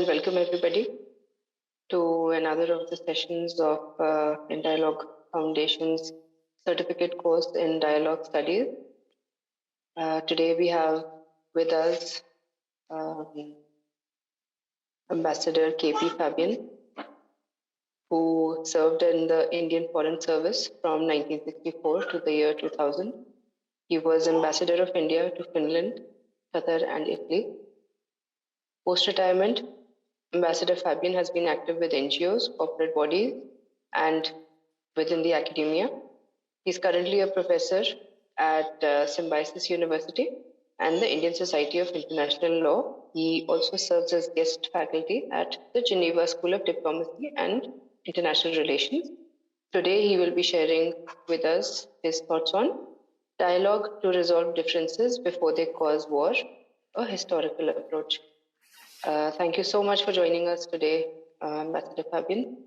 welcome everybody to another of the sessions of in Dialogue Foundation's certificate course in Dialogue Studies. Today we have with us Ambassador K P Fabian, who served in the Indian Foreign Service from 1964 to the year 2000. He was Ambassador of India to Finland, Qatar and Italy. Post-retirement, Ambassador Fabian has been active with NGOs, corporate bodies, and within the academia. He's currently a professor at Symbiosis University and the Indian Society of International Law. He also serves as guest faculty at the Geneva School of Diplomacy and International Relations. Today, he will be sharing with us his thoughts on dialogue to resolve differences before they cause war, a historical approach. Thank you so much for joining us today, Ambassador Fabian.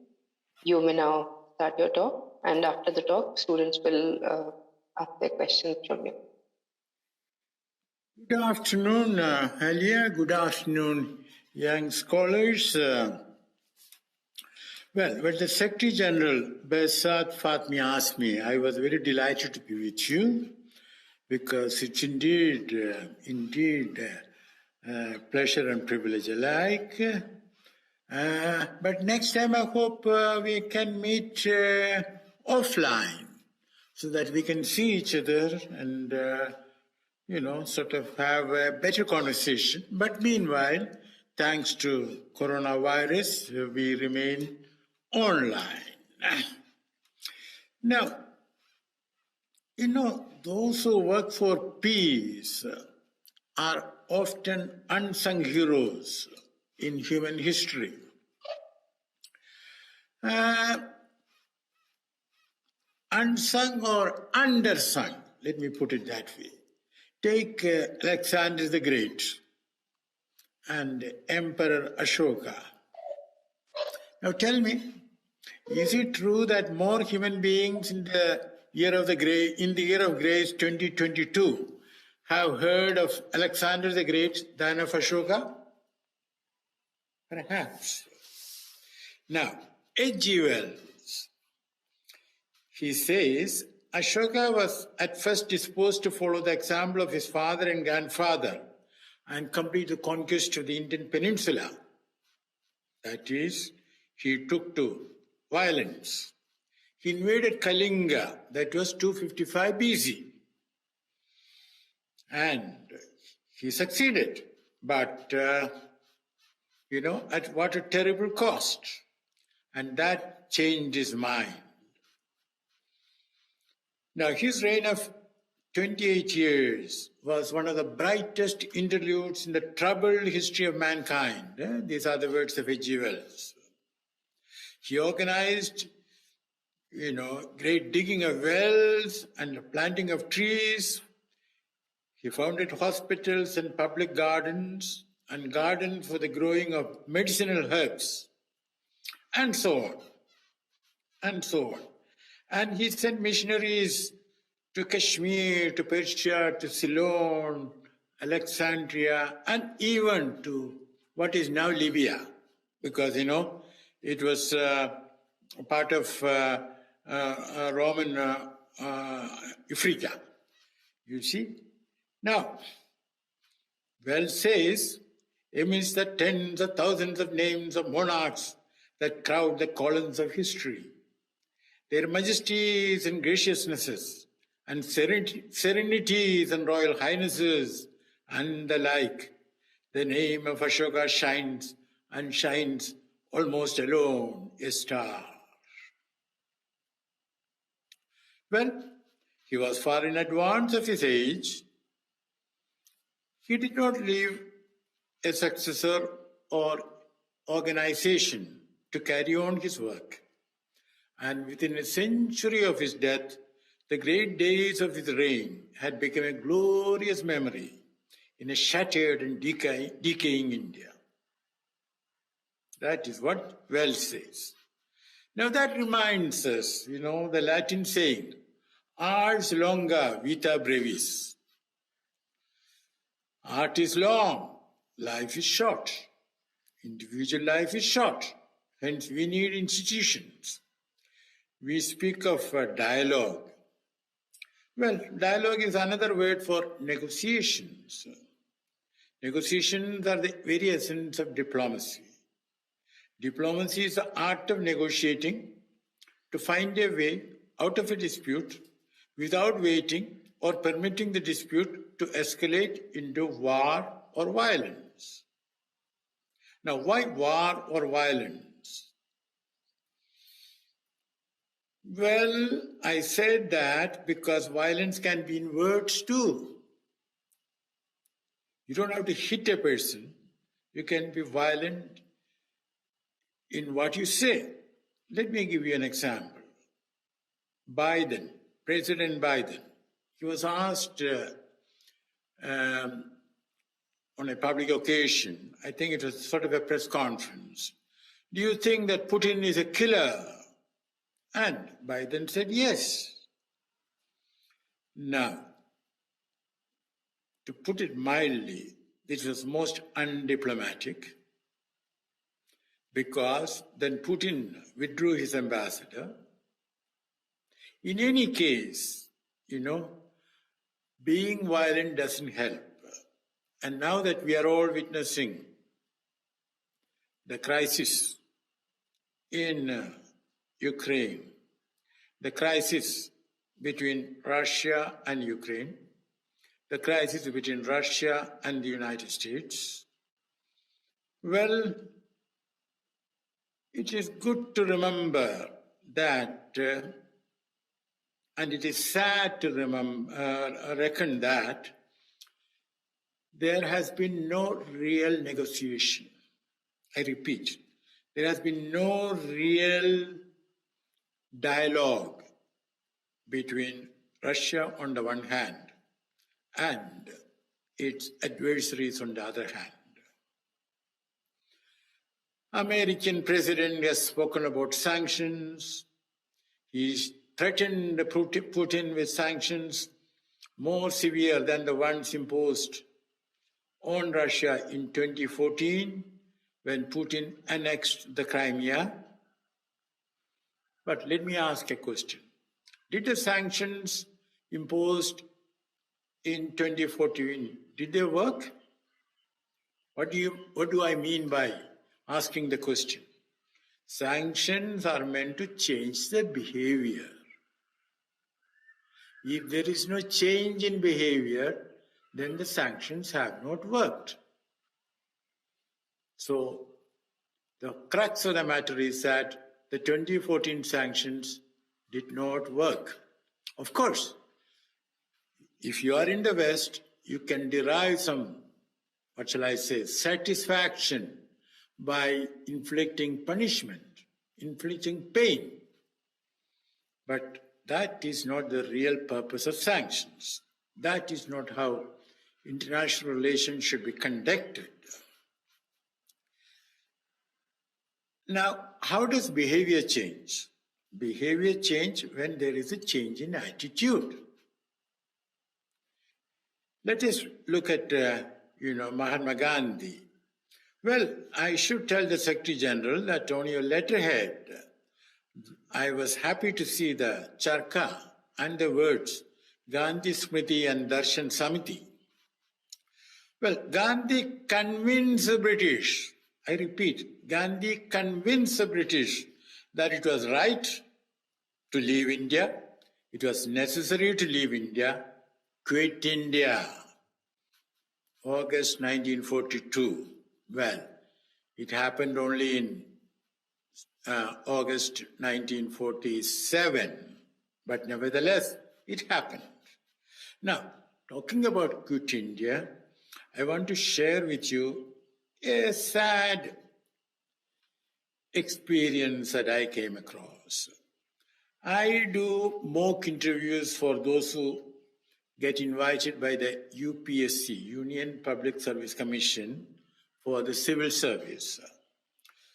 You may now start your talk, and after the talk, students will ask their questions from you. Good afternoon, Alia. Good afternoon, young scholars. Well, when the Secretary General, Behzad Fatmi, asked me, I was very delighted to be with you, because it's indeed pleasure and privilege alike. But next time I hope we can meet offline so that we can see each other and, sort of have a better conversation. But meanwhile, thanks to coronavirus, we remain online. Now, those who work for peace are often unsung heroes in human history. Unsung or undersung, let me put it that way. Take Alexander the Great and Emperor Ashoka. Now tell me, is it true that more human beings in the year of grace 2022 have heard of Alexander the Great than of Ashoka? Perhaps. Now, H.G. Wells, he says, Ashoka was at first disposed to follow the example of his father and grandfather and complete the conquest of the Indian peninsula. That is, he took to violence. He invaded Kalinga, that was 255 BC. And he succeeded, but, at what a terrible cost. And that changed his mind. Now, his reign of 28 years was one of the brightest interludes in the troubled history of mankind. These are the words of H.G. Wells. He organized, great digging of wells and planting of trees. He founded hospitals and public gardens and gardens for the growing of medicinal herbs, and so on, and so on. And he sent missionaries to Kashmir, to Persia, to Ceylon, Alexandria, and even to what is now Libya, because, it was part of Roman Africa, you see. Now, Wells says, amidst the tens of thousands of names of monarchs that crowd the columns of history, their majesties and graciousnesses, and serenities and royal highnesses, and the like, the name of Ashoka shines and shines almost alone a star. Well, he was far in advance of his age. He did not leave a successor or organization to carry on his work. And within a century of his death, the great days of his reign had become a glorious memory in a shattered and decaying India. That is what Wells says. Now that reminds us, the Latin saying, ars longa, vita brevis. Art is long, life is short. Individual life is short, hence we need institutions. We speak of dialogue. Well, dialogue is another word for negotiations. Negotiations are the very essence of diplomacy. Diplomacy is the art of negotiating to find a way out of a dispute without waiting or permitting the dispute to escalate into war or violence. Now, why war or violence? Well, I said that because violence can be in words too. You don't have to hit a person. You can be violent in what you say. Let me give you an example. President Biden, he was asked on a public occasion, I think it was sort of a press conference, do you think that Putin is a killer? And Biden said yes. Now, to put it mildly, this was most undiplomatic because then Putin withdrew his ambassador. In any case, being violent doesn't help. And now that we are all witnessing the crisis in Ukraine, the crisis between Russia and Ukraine, the crisis between Russia and the United States, well, it is good to remember that, and it is sad to reckon that there has been no real negotiation. I repeat, there has been no real dialogue between Russia on the one hand and its adversaries on the other hand. American president has spoken about sanctions. He's threatened Putin with sanctions more severe than the ones imposed on Russia in 2014 when Putin annexed the Crimea. But let me ask a question. Did the sanctions imposed in 2014, did they work? What do I mean by asking the question? Sanctions are meant to change the behavior. If there is no change in behavior, then the sanctions have not worked. So the crux of the matter is that the 2014 sanctions did not work. Of course, if you are in the West, you can derive some, satisfaction by inflicting punishment, inflicting pain. But that is not the real purpose of sanctions. That is not how international relations should be conducted. Now, how does behavior change? Behavior change when there is a change in attitude. Let us look at, Mahatma Gandhi. Well, I should tell the Secretary General that on your letterhead, I was happy to see the charkha and the words Gandhi Smriti and Darshan Samiti. Well, Gandhi convinced the British, I repeat, Gandhi convinced the British that it was right to leave India, it was necessary to leave India, quit India. August 1942. Well, it happened only in August 1947, but nevertheless, it happened. Now, talking about quit India, I want to share with you a sad experience that I came across. I do mock interviews for those who get invited by the UPSC, Union Public Service Commission, for the civil service.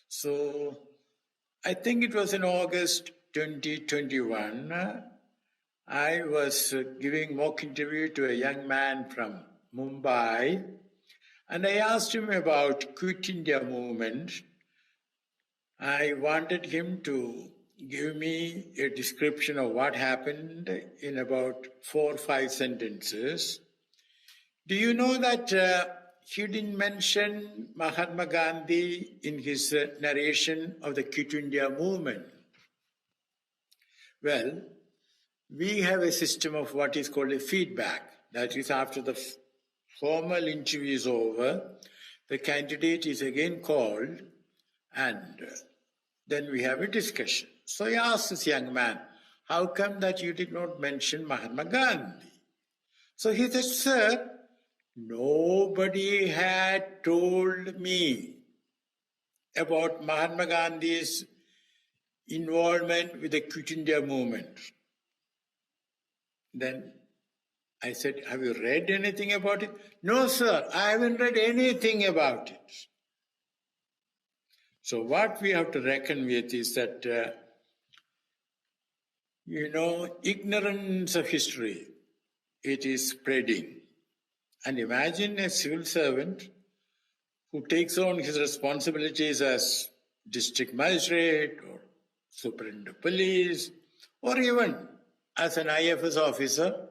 So I think it was in August 2021, I was giving mock interview to a young man from Mumbai, And I asked him about Quit India movement. I wanted him to give me a description of what happened in about 4 or 5 sentences. Do you know that he didn't mention Mahatma Gandhi in his narration of the Quit India movement? Well, we have a system of what is called a feedback. That is, after the formal interview is over, the candidate is again called and then we have a discussion. So I asked this young man, how come that you did not mention Mahatma Gandhi? So he said, sir, nobody had told me about Mahatma Gandhi's involvement with the Quit India movement. Then I said, have you read anything about it? No, sir, I haven't read anything about it. So what we have to reckon with is that, ignorance of history, it is spreading. And imagine a civil servant who takes on his responsibilities as district magistrate or superintendent of police, or even as an IFS officer,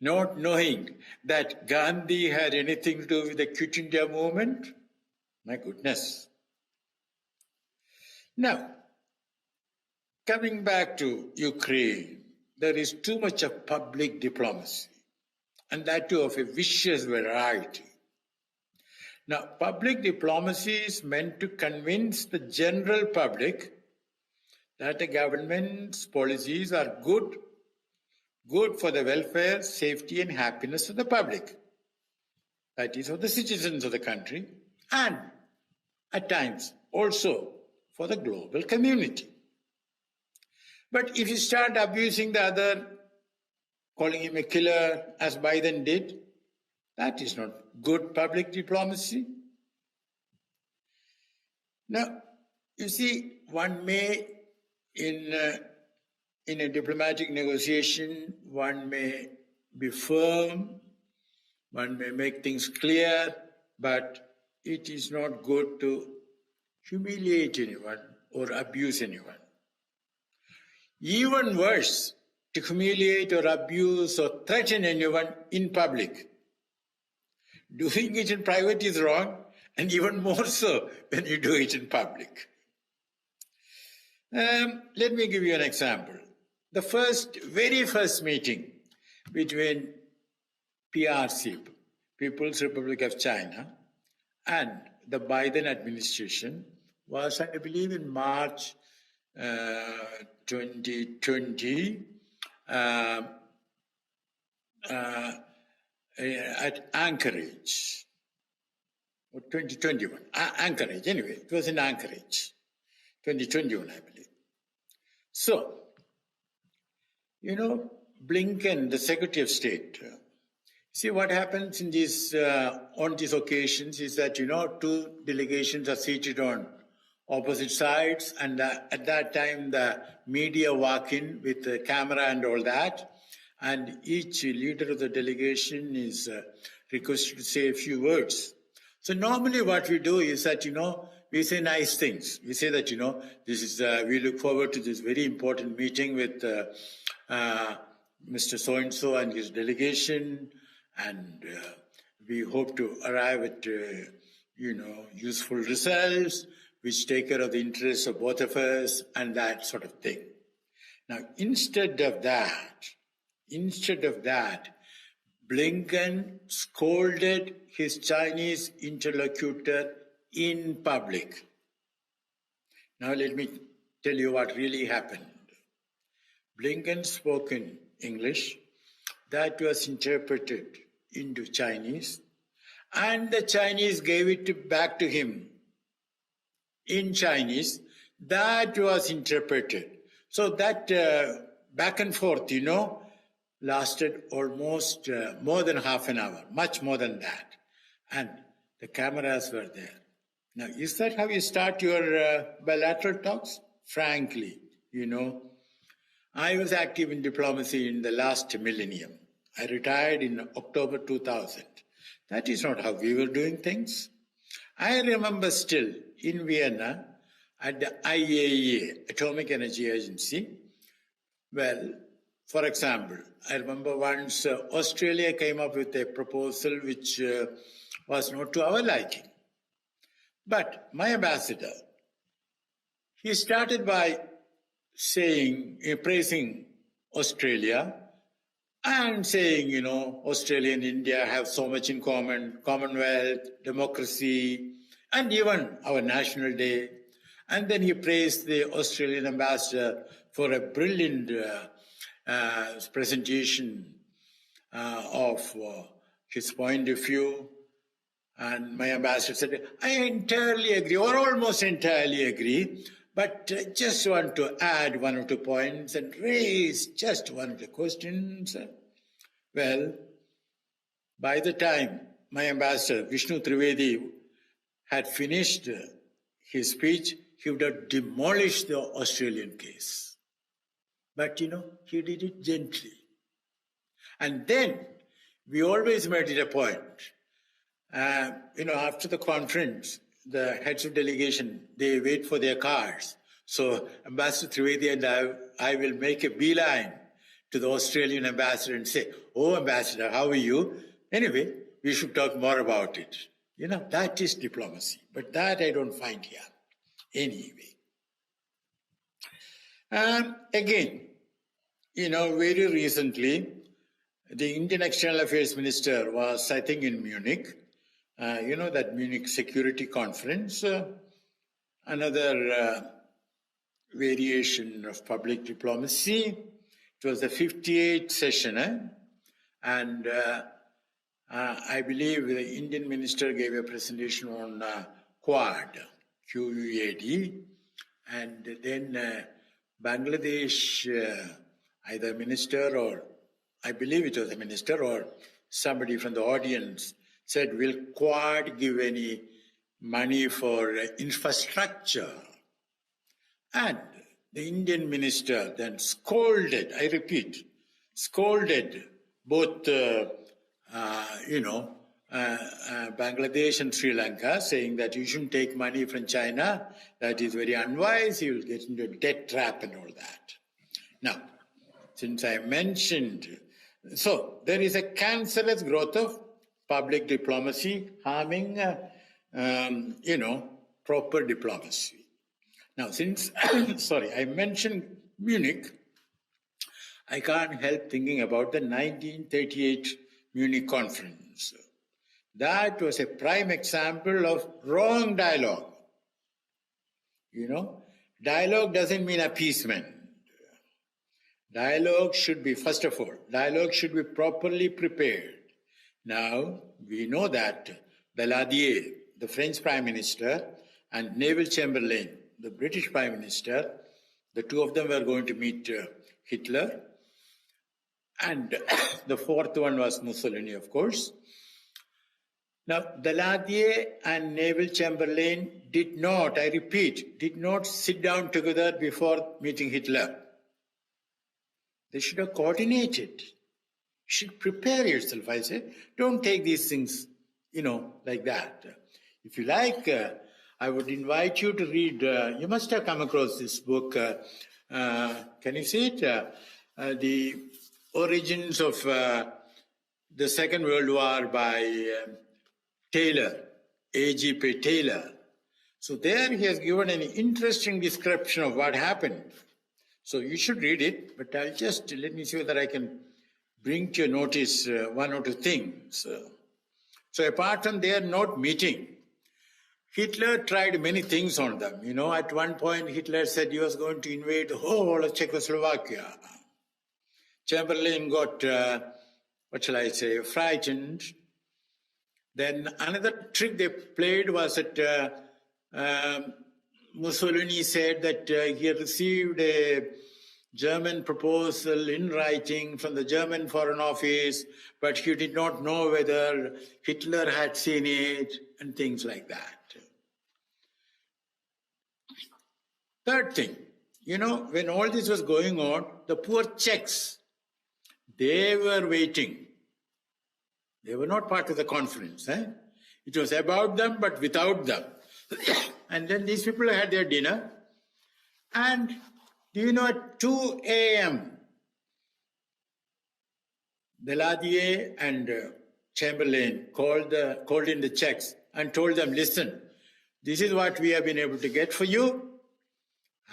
not knowing that Gandhi had anything to do with the Quit India movement. My goodness. Now, coming back to Ukraine, there is too much of public diplomacy, and that too of a vicious variety. Now, public diplomacy is meant to convince the general public that the government's policies are good for the welfare, safety, and happiness of the public. That is, of the citizens of the country, and at times also for the global community. But if you start abusing the other, calling him a killer, as Biden did, that is not good public diplomacy. Now, you see, one may, in a diplomatic negotiation, one may be firm, one may make things clear, but it is not good to humiliate anyone or abuse anyone. Even worse, to humiliate or abuse or threaten anyone in public. Doing it in private is wrong, and even more so when you do it in public. Let me give you an example. The very first meeting between PRC, People's Republic of China, and the Biden administration was, I believe, in March 2020 at Anchorage, or 2021, Anchorage, anyway, it was in Anchorage, 2021, I believe. So, Blinken, the Secretary of State, see what happens in these, on these occasions is that, two delegations are seated on opposite sides, and at that time the media walk in with the camera and all that, and each leader of the delegation is requested to say a few words. So normally what we do is that, we say nice things. We say that, this is, we look forward to this very important meeting with Mr. So-and-so and his delegation, and we hope to arrive at, useful results, which take care of the interests of both of us, and that sort of thing. Now, instead of that, Blinken scolded his Chinese interlocutor in public. Now, let me tell you what really happened. Blinken spoke in English, that was interpreted into Chinese, and the Chinese gave it back to him in Chinese, that was interpreted. So that back and forth, lasted almost more than half an hour, much more than that. And the cameras were there. Now, is that how you start your bilateral talks? Frankly, I was active in diplomacy in the last millennium. I retired in October 2000. That is not how we were doing things. I remember still in Vienna at the IAEA, Atomic Energy Agency. Well, for example, I remember once Australia came up with a proposal which was not to our liking. But my ambassador, he started by praising Australia and saying, Australia and India have so much in common, Commonwealth, democracy, and even our National Day. And then he praised the Australian ambassador for a brilliant presentation of his point of view. And my ambassador said, I entirely agree, or almost entirely agree, but just want to add one or two points and raise just one of the questions. Well, by the time my ambassador, Vishnu Trivedi, had finished his speech, he would have demolished the Australian case. But, he did it gently. And then we always made it a point. After the conference, the heads of delegation, they wait for their cars. So Ambassador Trivedi and I will make a beeline to the Australian ambassador and say, oh, Ambassador, how are you? Anyway, we should talk more about it. That is diplomacy. But that I don't find here. Anyway. Again, very recently, the Indian External Affairs Minister was, I think, in Munich. That Munich Security Conference, another variation of public diplomacy. It was the 58th session, and I believe the Indian minister gave a presentation on Quad, QUAD, and then Bangladesh, either minister or, I believe it was a minister or somebody from the audience, said, will Quad give any money for infrastructure? And the Indian minister then scolded, I repeat, scolded both, Bangladesh and Sri Lanka, saying that you shouldn't take money from China. That is very unwise. You will get into a debt trap and all that. Now, since I mentioned, so there is a cancerous growth of public diplomacy harming, proper diplomacy. Now, since, I mentioned Munich, I can't help thinking about the 1938 Munich conference. That was a prime example of wrong dialogue. Dialogue doesn't mean appeasement. Dialogue should be, first of all, dialogue should be properly prepared. Now, we know that Daladier, the French Prime Minister, and Neville Chamberlain, the British Prime Minister, the two of them were going to meet Hitler. And the fourth one was Mussolini, of course. Now, Daladier and Neville Chamberlain did not, I repeat, did not sit down together before meeting Hitler. They should have coordinated. You should prepare yourself, I say. Don't take these things, like that. If you like, I would invite you to read, you must have come across this book. Can you see it? The Origins of the Second World War by Taylor, A.G.P. Taylor. So there he has given an interesting description of what happened. So you should read it, but I'll just, let me see whether I can bring to your notice one or two things. So apart from their not meeting, Hitler tried many things on them. At one point Hitler said he was going to invade the whole of Czechoslovakia. Chamberlain got, frightened. Then another trick they played was that Mussolini said that he had received a German proposal in writing from the German Foreign Office, but he did not know whether Hitler had seen it and things like that. Third thing, when all this was going on, the poor Czechs, they were waiting They were not part of the conference. It was about them, but without them. And then these people had their dinner. And do you know, at 2 a.m., Daladier and Chamberlain called in the Czechs and told them, listen, this is what we have been able to get for you.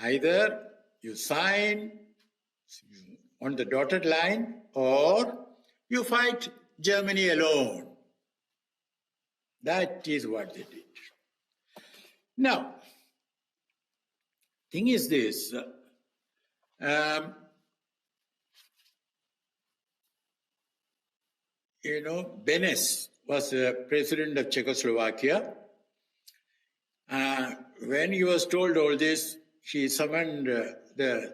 Either you sign on the dotted line or you fight Germany alone. That is what they did. Now, thing is this, Benes was president of Czechoslovakia. When he was told all this, he summoned the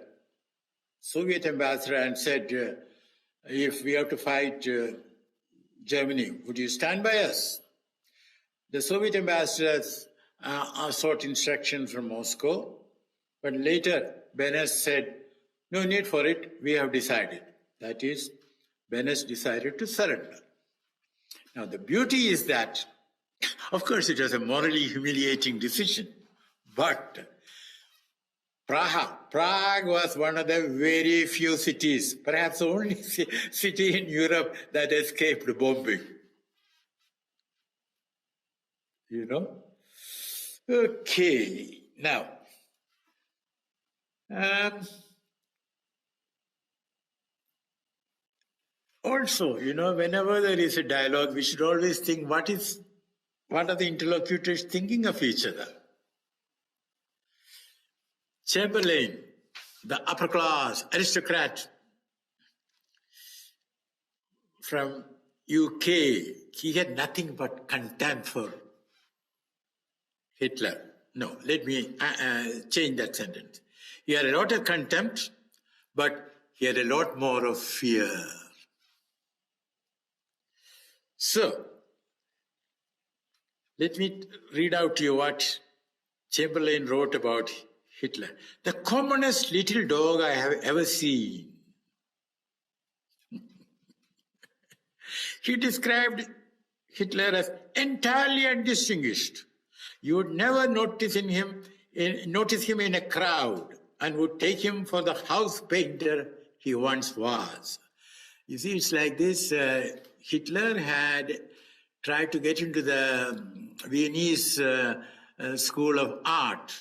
Soviet ambassador and said, if we have to fight Germany, would you stand by us? The Soviet ambassadors sought instructions from Moscow, but later Benes said, no need for it, we have decided. That is, Benes decided to surrender. Now the beauty is that, of course it was a morally humiliating decision, but Prague was one of the very few cities, perhaps the only city in Europe that escaped bombing. Okay, now, also, whenever there is a dialogue, we should always think, what are the interlocutors thinking of each other? Chamberlain, the upper class aristocrat from UK, he had nothing but contempt for Hitler. No, let me change that sentence. He had a lot of contempt, but he had a lot more of fear. So, let me read out to you what Chamberlain wrote about Hitler. The commonest little dog I have ever seen. He described Hitler as entirely undistinguished. You would never notice him in a crowd and would take him for the house painter he once was. You see, it's like this. Hitler had tried to get into the Viennese School of Art,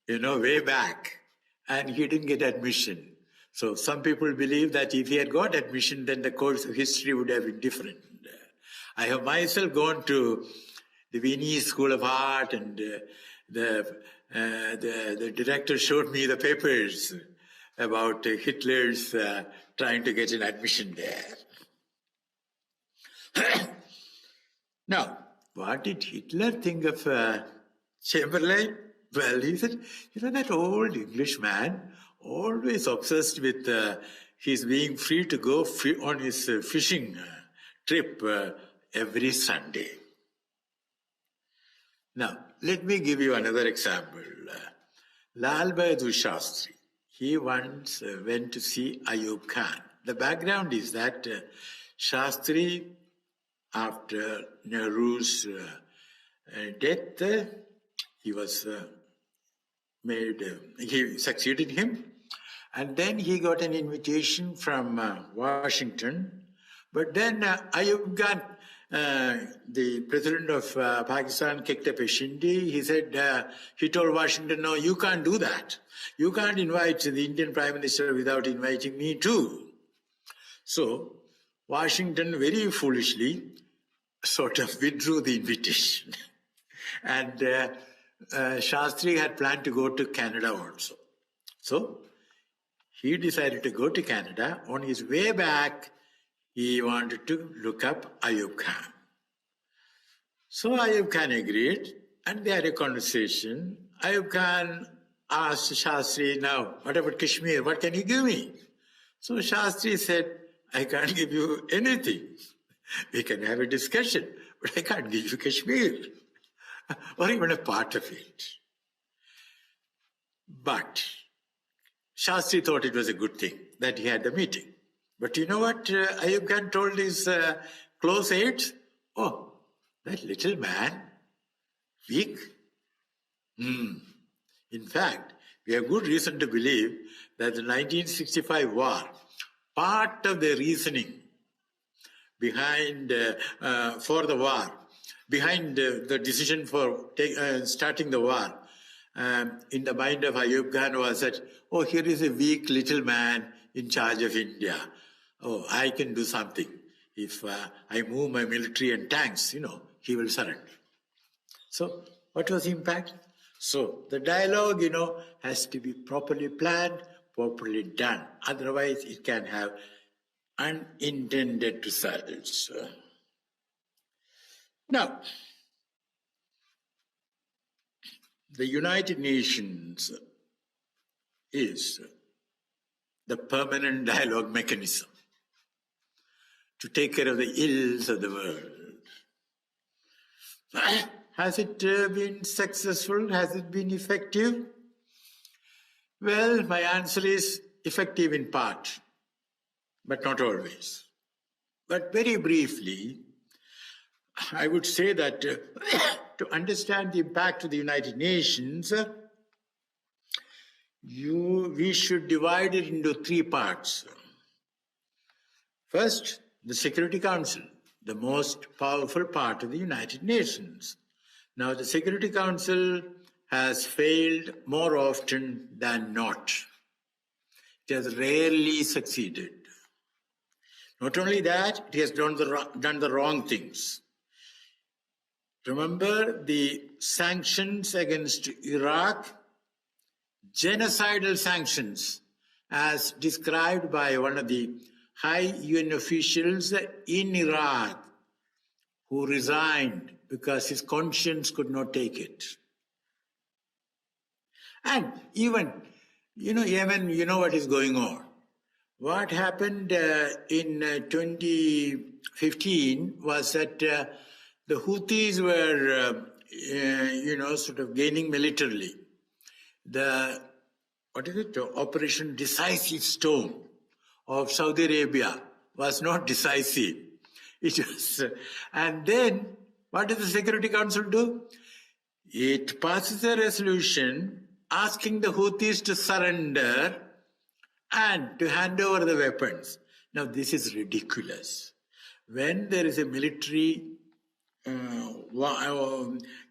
way back, and he didn't get admission. So some people believe that if he had got admission, then the course of history would have been different. I have myself gone to the Viennese School of Art, and the director showed me the papers about Hitler's trying to get an admission there. Now, what did Hitler think of Chamberlain? Well, he said, that old English man, always obsessed with his being free to go on his fishing trip every Sunday. Now, let me give you another example. Lal Bahadur Shastri, he once went to see Ayub Khan. The background is that Shastri, after Nehru's death, he was he succeeded him, and then he got an invitation from Washington. But then Ayub Khan, the president of Pakistan, kicked up a shindy. He said, he told Washington, no, you can't do that. You can't invite the Indian Prime Minister without inviting me too. So Washington very foolishly sort of withdrew the invitation. And Shastri had planned to go to Canada also. So he decided to go to Canada. On his way back, he wanted to look up Ayub Khan. So Ayub Khan agreed, and they had a conversation. Ayub Khan asked Shastri, now, what about Kashmir? What can you give me? So Shastri said, I can't give you anything. We can have a discussion, but I can't give you Kashmir, or even a part of it. But Shastri thought it was a good thing that he had the meeting. But you know what Ayub Khan told his close aids? Oh, that little man, weak? In fact, we have good reason to believe that the 1965 war, part of the reasoning behind for the war, behind the decision for starting the war, in the mind of Ayub Khan was that, oh, here is a weak little man in charge of India. Oh, I can do something. If I move my military and tanks, he will surrender. So what was the impact? So the dialogue, has to be properly planned, properly done. Otherwise, it can have unintended results. Now, the United Nations is the permanent dialogue mechanism to take care of the ills of the world. Has it been successful? Has it been effective? Well, my answer is effective in part, but not always. But very briefly, I would say that to understand the impact of the United Nations, we should divide it into three parts. First, the Security Council, the most powerful part of the United Nations. Now, the Security Council has failed more often than not. It has rarely succeeded. Not only that, it has done the wrong things. Remember the sanctions against Iraq, genocidal sanctions, as described by one of the high UN officials in Iraq, who resigned because his conscience could not take it. And even, Yemen, what is going on. What happened in 2015 was that the Houthis were, sort of gaining militarily. The Operation Decisive Storm of Saudi Arabia was not decisive. It was, and then what does the Security Council do? It passes a resolution asking the Houthis to surrender and to hand over the weapons. Now, this is ridiculous. When there is a military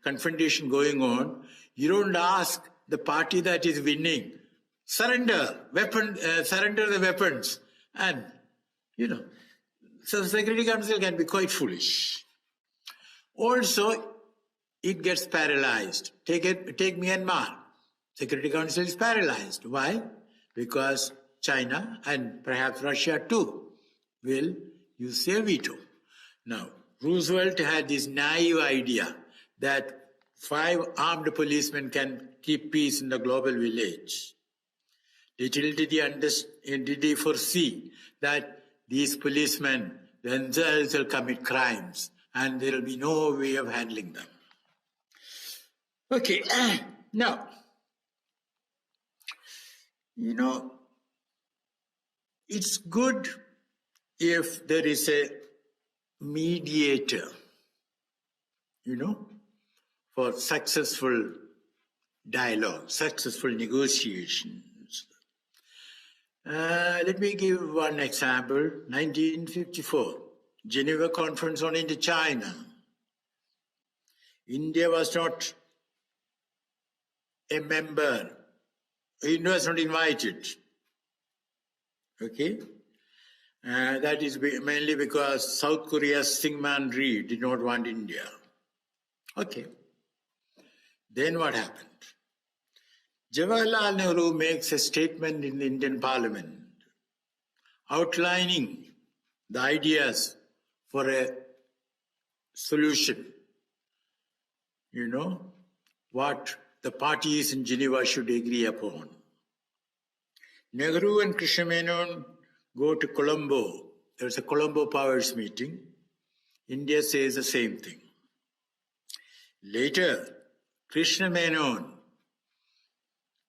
confrontation going on, you don't ask the party that is winning, surrender the weapons. And, so the Security Council can be quite foolish. Also, it gets paralyzed. Take Myanmar. Security Council is paralyzed. Why? Because China and perhaps Russia too will use their veto. Now, Roosevelt had this naive idea that 5 armed policemen can keep peace in the global village. Little did he foresee that these policemen themselves will commit crimes and there will be no way of handling them. Okay, now, it's good if there is a mediator, for successful dialogue, successful negotiations. Let me give one example. 1954, Geneva Conference on Indochina. India was not a member. India was not invited. Okay? That is mainly because South Korea's Syngman Rhee did not want India. Okay. Then what happened? Jawaharlal Nehru makes a statement in the Indian Parliament outlining the ideas for a solution. What the parties in Geneva should agree upon. Nehru and Krishna Menon go to Colombo. There's a Colombo Powers meeting. India says the same thing. Later, Krishna Menon,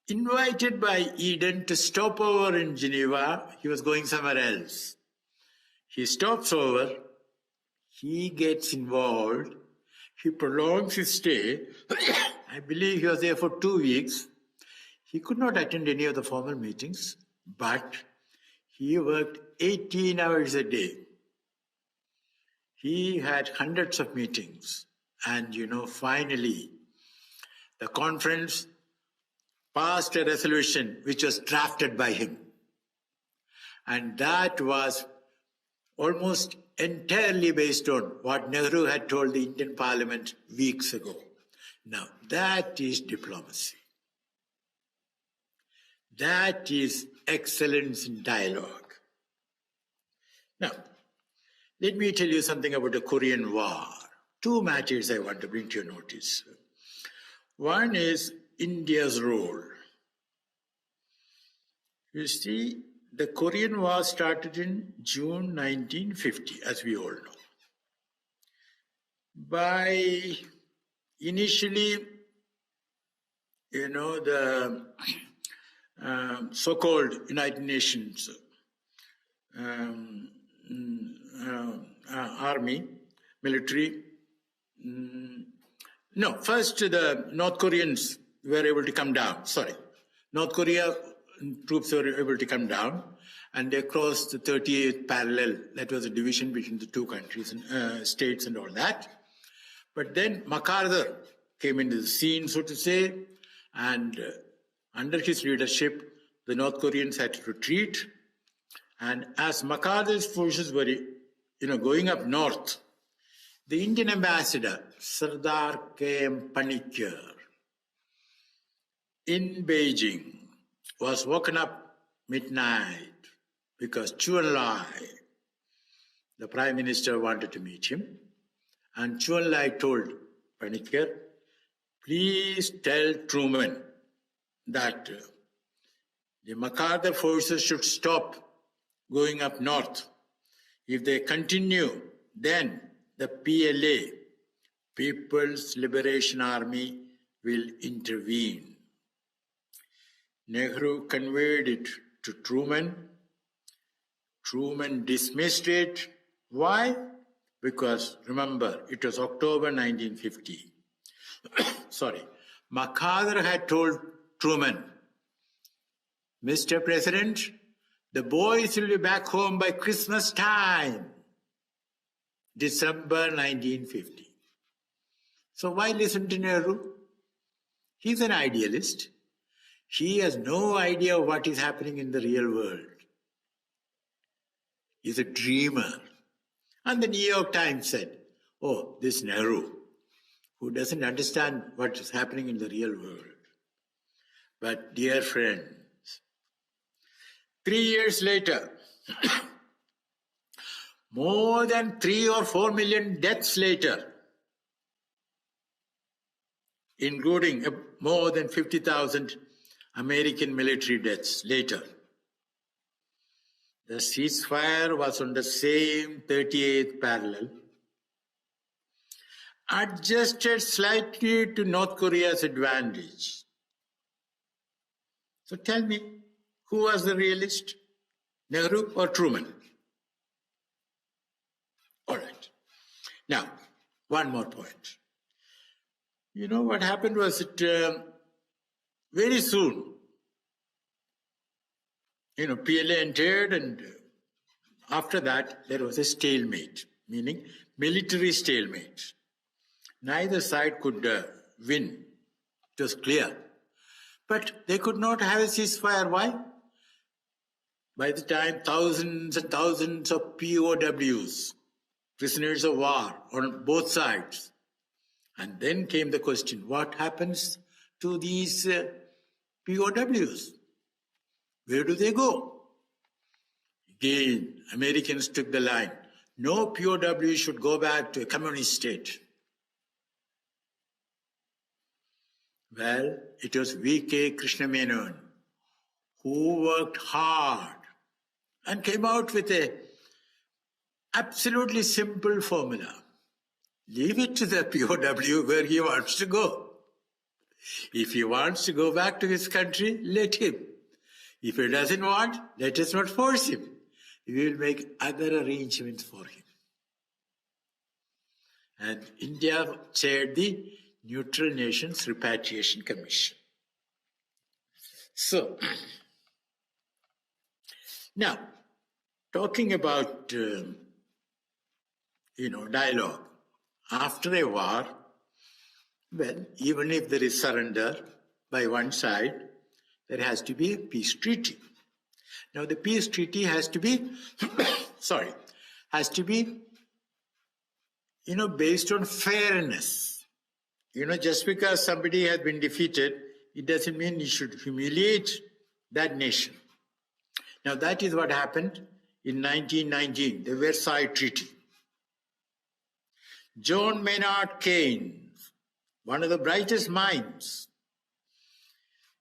invited by Eden to stop over in Geneva, he was going somewhere else. He stops over, he gets involved. He prolongs his stay. I believe he was there for 2 weeks. He could not attend any of the formal meetings, but he worked 18 hours a day. He had hundreds of meetings. And, finally, the conference passed a resolution which was drafted by him. And that was almost entirely based on what Nehru had told the Indian Parliament weeks ago. Now, that is diplomacy. That is excellence in dialogue. Now, let me tell you something about the Korean War. 2 matters I want to bring to your notice. One is India's role. You see, the Korean War started in June 1950, as we all know. By initially, the so-called United Nations army, military. First the North Koreans were able to come down. North Korea troops were able to come down, and they crossed the 38th parallel. That was a division between the 2 countries and states and all that. But then MacArthur came into the scene, so to say, and under his leadership, the North Koreans had to retreat. And as MacArthur's forces were, going up north, the Indian ambassador, Sardar K.M. Panikkar, in Beijing, was woken up midnight because Chu Enlai, the Prime Minister, wanted to meet him. And Chu Enlai told Panikkar, please tell Truman that the MacArthur forces should stop going up north. If they continue, then the PLA, People's Liberation Army, will intervene. Nehru conveyed it to Truman. Truman dismissed it. Why? Because, remember, it was October 1950. MacArthur had told Truman, Mr. President, the boys will be back home by Christmas time, December 1950. So why listen to Nehru? He's an idealist. He has no idea of what is happening in the real world. He's a dreamer. And the New York Times said, oh, this Nehru, who doesn't understand what is happening in the real world. But dear friends, 3 years later, more than 3 or 4 million deaths later, including more than 50,000 American military deaths later, the ceasefire was on the same 38th parallel, adjusted slightly to North Korea's advantage. So tell me, who was the realist, Nehru or Truman? All right. Now, one more point. What happened was that very soon, PLA entered, and after that, there was a stalemate, meaning military stalemate. Neither side could win. It was clear. But they could not have a ceasefire. Why? By the time, thousands and thousands of POWs, prisoners of war, on both sides. And then came the question, what happens to these POWs? Where do they go? Again, Americans took the line. No POW should go back to a communist state. Well, it was V.K. Krishna Menon who worked hard and came out with a absolutely simple formula. Leave it to the POW where he wants to go. If he wants to go back to his country, let him. If he doesn't want, let us not force him. We will make other arrangements for him. And India chaired the Neutral Nations Repatriation Commission. So, now, talking about, dialogue. After a war, well, even if there is surrender by one side, there has to be a peace treaty. Now, the peace treaty has to be, based on fairness. Just because somebody has been defeated, it doesn't mean you should humiliate that nation. Now, that is what happened in 1919, the Versailles Treaty. John Maynard Keynes, one of the brightest minds,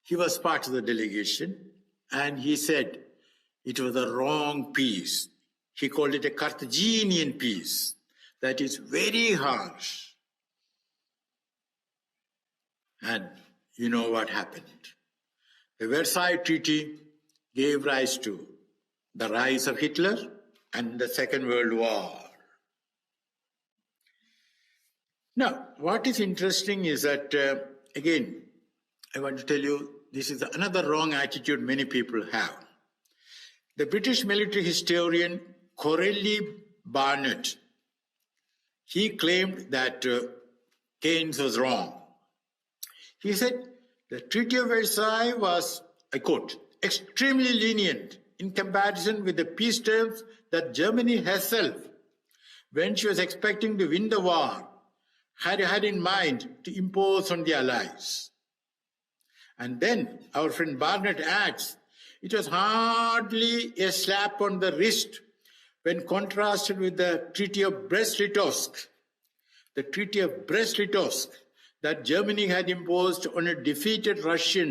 he was part of the delegation, and he said it was a wrong peace. He called it a Carthaginian peace, that is very harsh. And you know what happened. The Versailles Treaty gave rise to the rise of Hitler and the Second World War. Now, what is interesting is that, again, I want to tell you, this is another wrong attitude many people have. The British military historian Corelli Barnett, he claimed that Keynes was wrong. He said the Treaty of Versailles was, I quote, extremely lenient in comparison with the peace terms that Germany herself, when she was expecting to win the war, had in mind to impose on the Allies. And then our friend Barnett adds, it was hardly a slap on the wrist when contrasted with the Treaty of Brest-Litovsk. The Treaty of Brest-Litovsk that Germany had imposed on a defeated Russia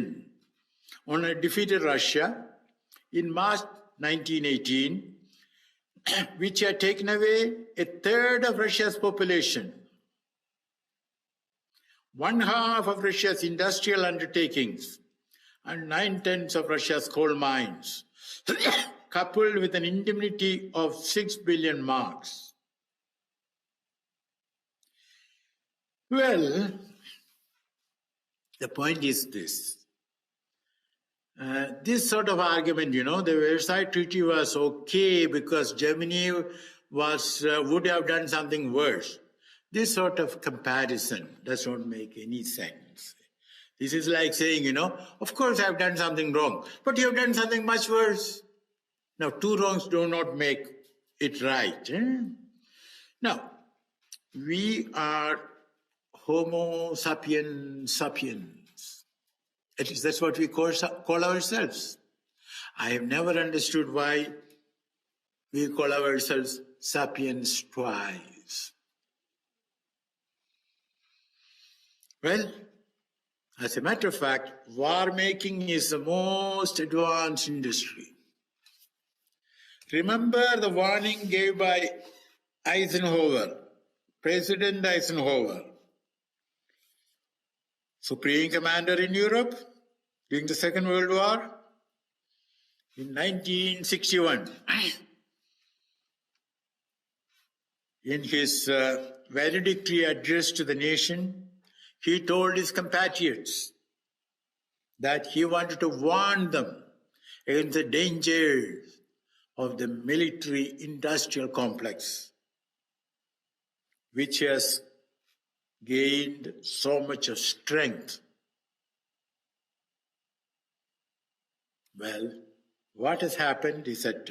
in March 1918, which had taken away a third of Russia's population, 1/2 of Russia's industrial undertakings, and 9/10 of Russia's coal mines, coupled with an indemnity of 6 billion marks. Well, the point is this. This sort of argument, the Versailles Treaty was okay because Germany would have done something worse. This sort of comparison does not make any sense. This is like saying, of course I've done something wrong, but you've done something much worse. Now, two wrongs do not make it right. Now, we are Homo sapiens sapiens. At least that's what we call ourselves. I have never understood why we call ourselves sapiens twice. Well, as a matter of fact, war making is the most advanced industry. Remember the warning given by Eisenhower, President Eisenhower, Supreme Commander in Europe during the Second World War in 1961. In his valedictory address to the nation, he told his compatriots that he wanted to warn them against the dangers of the military-industrial complex, which has gained so much of strength. Well, what has happened is that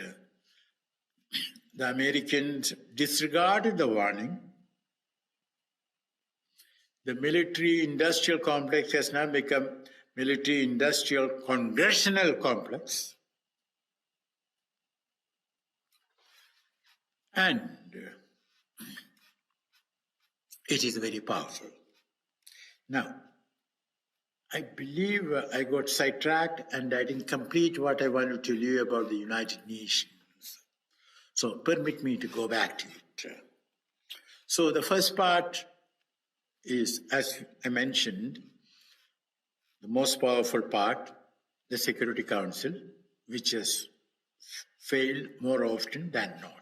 the Americans disregarded the warning. The military-industrial complex has now become military-industrial congressional complex. And it is very powerful. Now, I believe I got sidetracked and I didn't complete what I wanted to tell you about the United Nations. So permit me to go back to it. So the first part is, as I mentioned, the most powerful part, the Security Council, which has failed more often than not.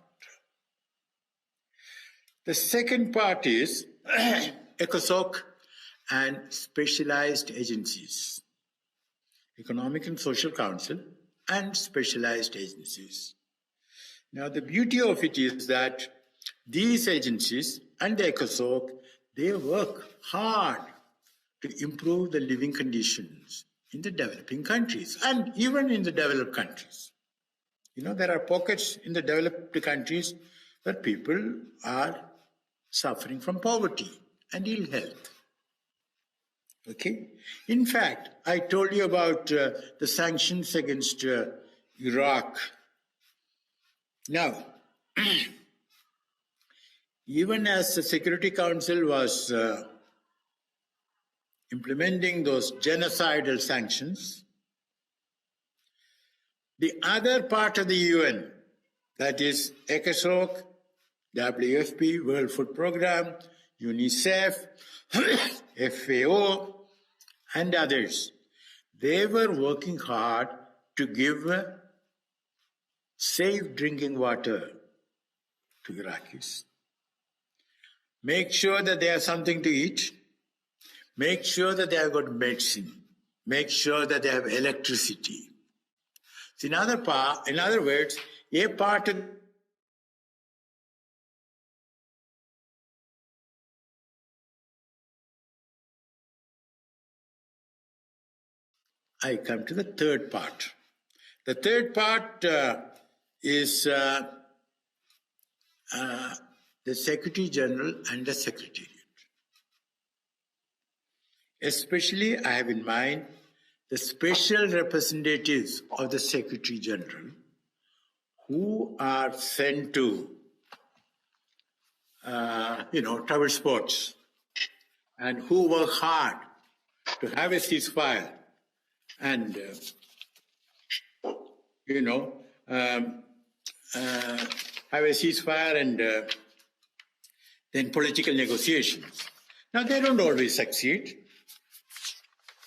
The second part is ECOSOC and specialized agencies, Economic and Social Council and specialized agencies. Now, the beauty of it is that these agencies and the ECOSOC, they work hard to improve the living conditions in the developing countries and even in the developed countries. You know, there are pockets in the developed countries where people are suffering from poverty and ill health. Okay? In fact, I told you about the sanctions against Iraq. Now, even as the Security Council was implementing those genocidal sanctions, the other part of the UN, that is ECOSOC, WFP, World Food Programme, UNICEF, FAO, and others, they were working hard to give safe drinking water to Iraqis. Make sure that they have something to eat. Make sure that they have got medicine. Make sure that they have electricity. So in other words, a part of I come to the third part. The third part is the Secretary General and the Secretariat. Especially, I have in mind the special representatives of the Secretary General who are sent to, trouble spots and who work hard to have a ceasefire and, have a ceasefire and then political negotiations. Now, they don't always succeed.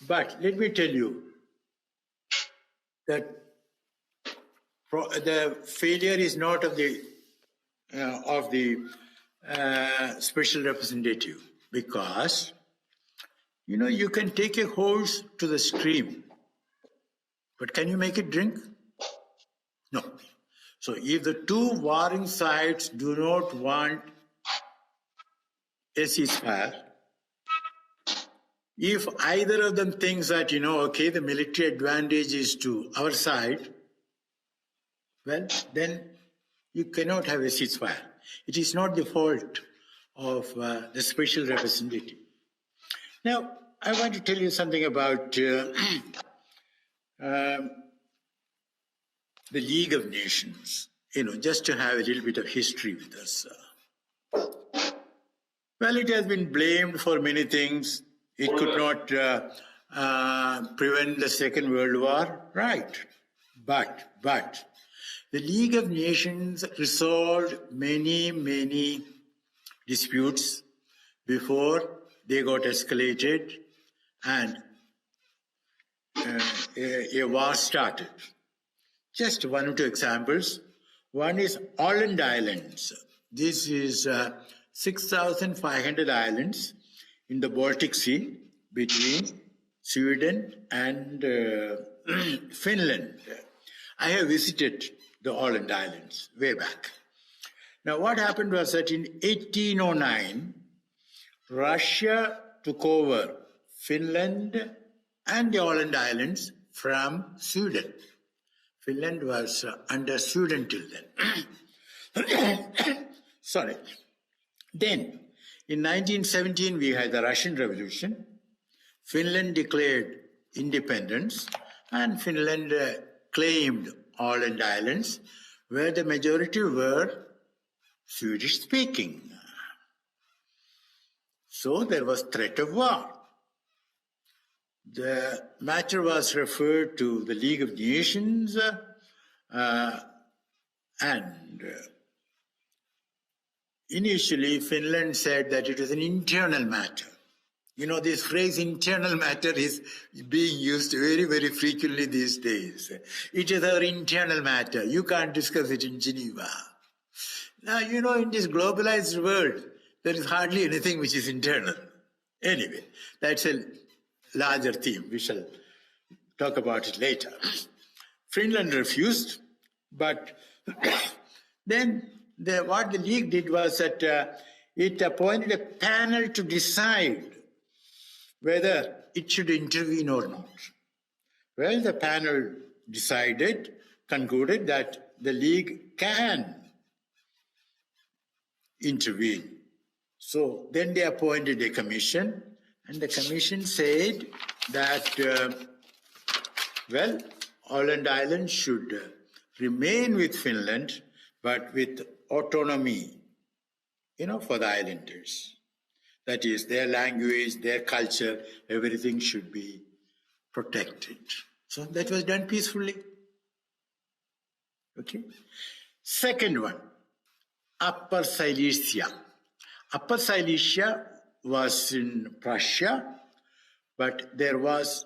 But let me tell you that the failure is not of the special representative, because you can take a horse to the stream, but can you make it drink? No. So if the two warring sides do not want a ceasefire, if either of them thinks that, the military advantage is to our side, well, then you cannot have a ceasefire. It is not the fault of the special representative. Now, I want to tell you something about the League of Nations, just to have a little bit of history with us. Well, it has been blamed for many things. It could not prevent the Second World War, right? But the League of Nations resolved many disputes before they got escalated and a war started. Just one or two examples. One is Åland Islands. This is 6,500 islands in the Baltic Sea between Sweden and Finland. I have visited the Åland Islands way back. Now, what happened was that in 1809, Russia took over Finland and the Åland Islands from Sweden. Finland was under Sweden till then. Sorry. Then, in 1917, we had the Russian Revolution. Finland declared independence, and Finland claimed Åland Islands, where the majority were Swedish-speaking. So there was threat of war. The matter was referred to the League of Nations, and initially Finland said that it was an internal matter. This phrase internal matter is being used very frequently these days. It is our internal matter. You can't discuss it in Geneva. Now, in this globalized world, there is hardly anything which is internal. Anyway, that's a larger theme. We shall talk about it later. Finland refused, but then what the League did was that it appointed a panel to decide whether it should intervene or not. Well, the panel concluded that the League can intervene. So then they appointed a commission, and the commission said that, Åland Island should remain with Finland, but with autonomy, for the islanders. That is, their language, their culture, everything should be protected. So that was done peacefully. Okay. Second one, Upper Silesia. Upper Silesia was in Prussia, but there was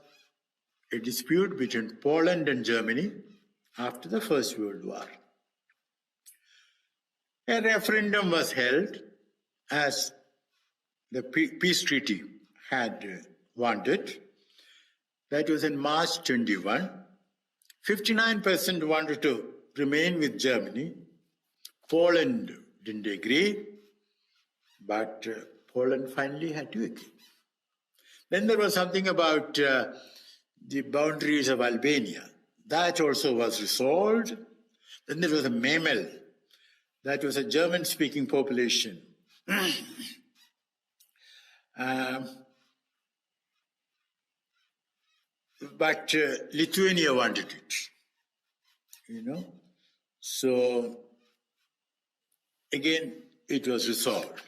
a dispute between Poland and Germany after the First World War. A referendum was held as the peace treaty had wanted. That was in March 21. 59% wanted to remain with Germany. Poland didn't agree, but Poland finally had to agree. Then there was something about the boundaries of Albania. That also was resolved. Then there was a Memel. That was a German-speaking population. But Lithuania wanted it, So, again, it was resolved.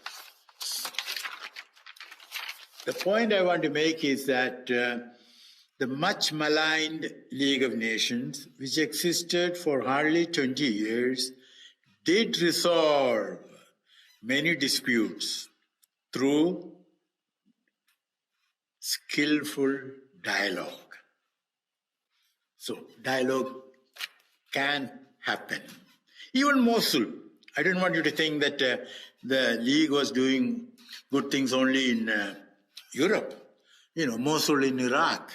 The point I want to make is that the much maligned League of Nations, which existed for hardly 20 years, did resolve many disputes through skillful dialogue. So dialogue can happen. Even Mosul, I don't want you to think that the League was doing good things only in Europe. Mosul in Iraq,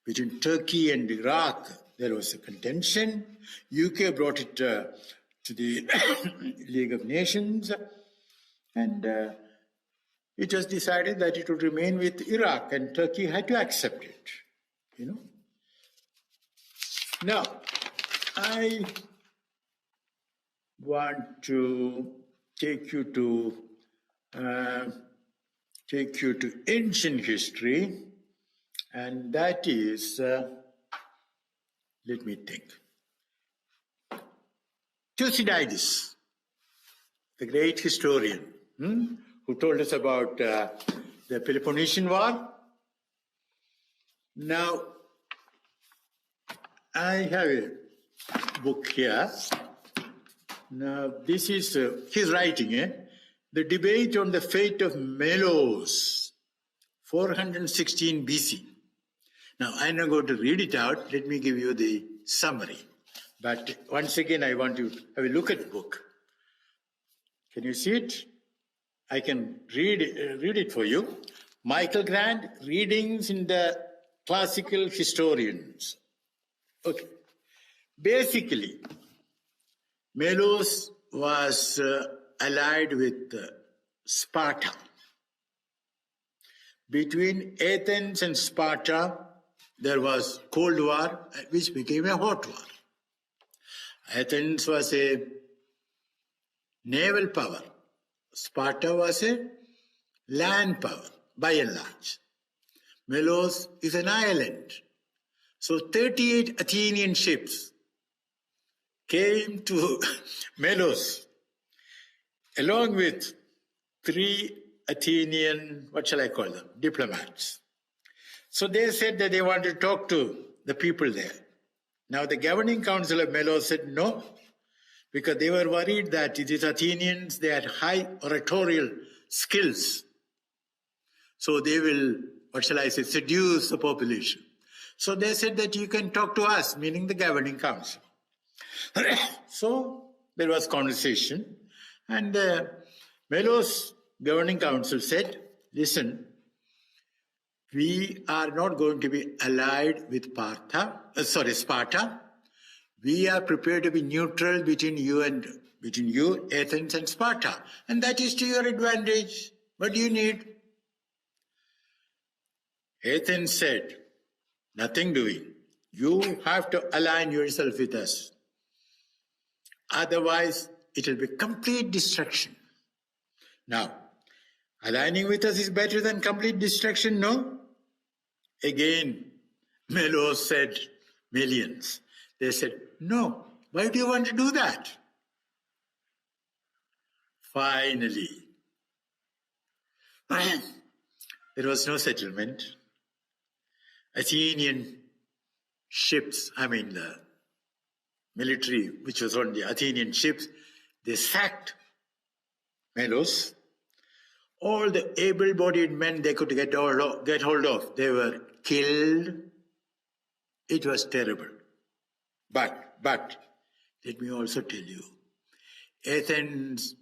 between Turkey and Iraq, there was a contention. UK brought it to the League of Nations, and it was decided that it would remain with Iraq, and Turkey had to accept it, Now, I want to take you to ancient history, and that is, let me think. Thucydides, the great historian, who told us about the Peloponnesian War. Now, I have a book here. Now, this is his writing, The Debate on the Fate of Melos, 416 BC. Now, I'm not going to read it out. Let me give you the summary. But once again, I want to have a look at the book. Can you see it? I can read it for you. Michael Grant, Readings in the Classical Historians. Okay. Basically, Melos was allied with Sparta. Between Athens and Sparta, there was Cold War, which became a hot war. Athens was a naval power. Sparta was a land power, by and large. Melos is an island. So 38 Athenian ships came to Melos, along with 3 Athenian, what shall I call them, diplomats. So they said that they wanted to talk to the people there. Now the governing council of Melos said no, because they were worried that these Athenians, they had high oratorial skills. So they will, what shall I say, seduce the population. So they said that you can talk to us, meaning the governing council. So there was conversation, And Melos Governing Council said, listen, we are not going to be allied with Sparta. We are prepared to be neutral between you, Athens, and Sparta. And that is to your advantage. What do you need? Athens said, nothing doing. You have to align yourself with us. Otherwise, it will be complete destruction. Now, aligning with us is better than complete destruction, no? Again, Melos said, millions. They said, no. Why do you want to do that? Finally, there was no settlement. Athenian ships, the military which was on the Athenian ships, they sacked Melos. All the able-bodied men they could get hold of, they were killed. It was terrible. But, let me also tell you, Athens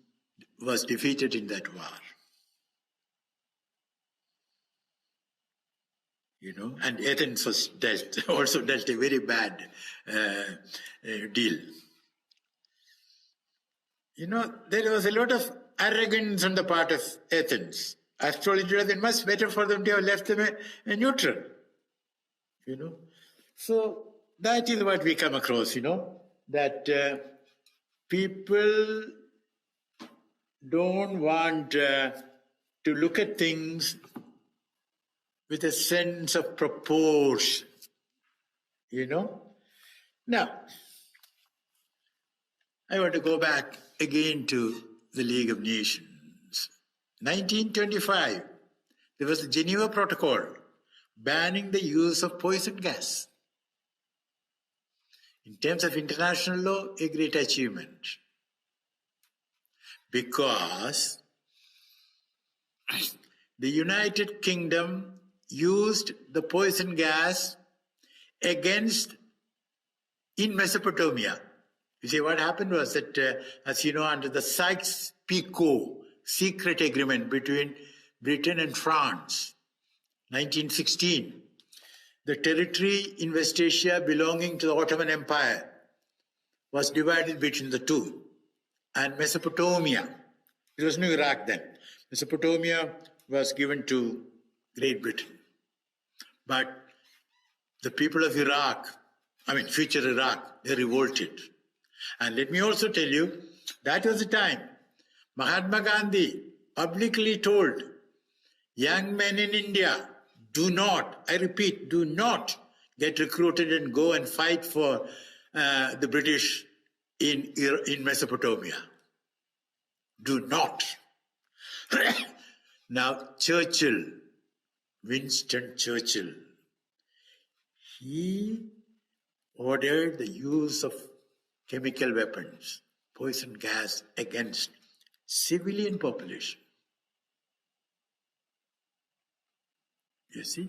was defeated in that war. And Athens was also dealt a very bad deal. There was a lot of arrogance on the part of Athens. After all, it would have been much better for them to have left them neutral. So that is what we come across, that people don't want to look at things with a sense of proportion, Now, I want to go back again to the League of Nations. 1925, there was the Geneva Protocol banning the use of poison gas. In terms of international law, a great achievement. Because the United Kingdom used the poison gas in Mesopotamia. You see, what happened was that, as you know, under the Sykes-Picot secret agreement between Britain and France, 1916, the territory in West Asia belonging to the Ottoman Empire was divided between the two. And Mesopotamia, it was no Iraq then, Mesopotamia was given to Great Britain. But the people of Iraq, future Iraq, they revolted. And let me also tell you, that was the time Mahatma Gandhi publicly told young men in India, do not, I repeat, do not get recruited and go and fight for the British in Mesopotamia. Do not. Now, Winston Churchill, he ordered the use of chemical weapons, poison gas, against civilian population. You see?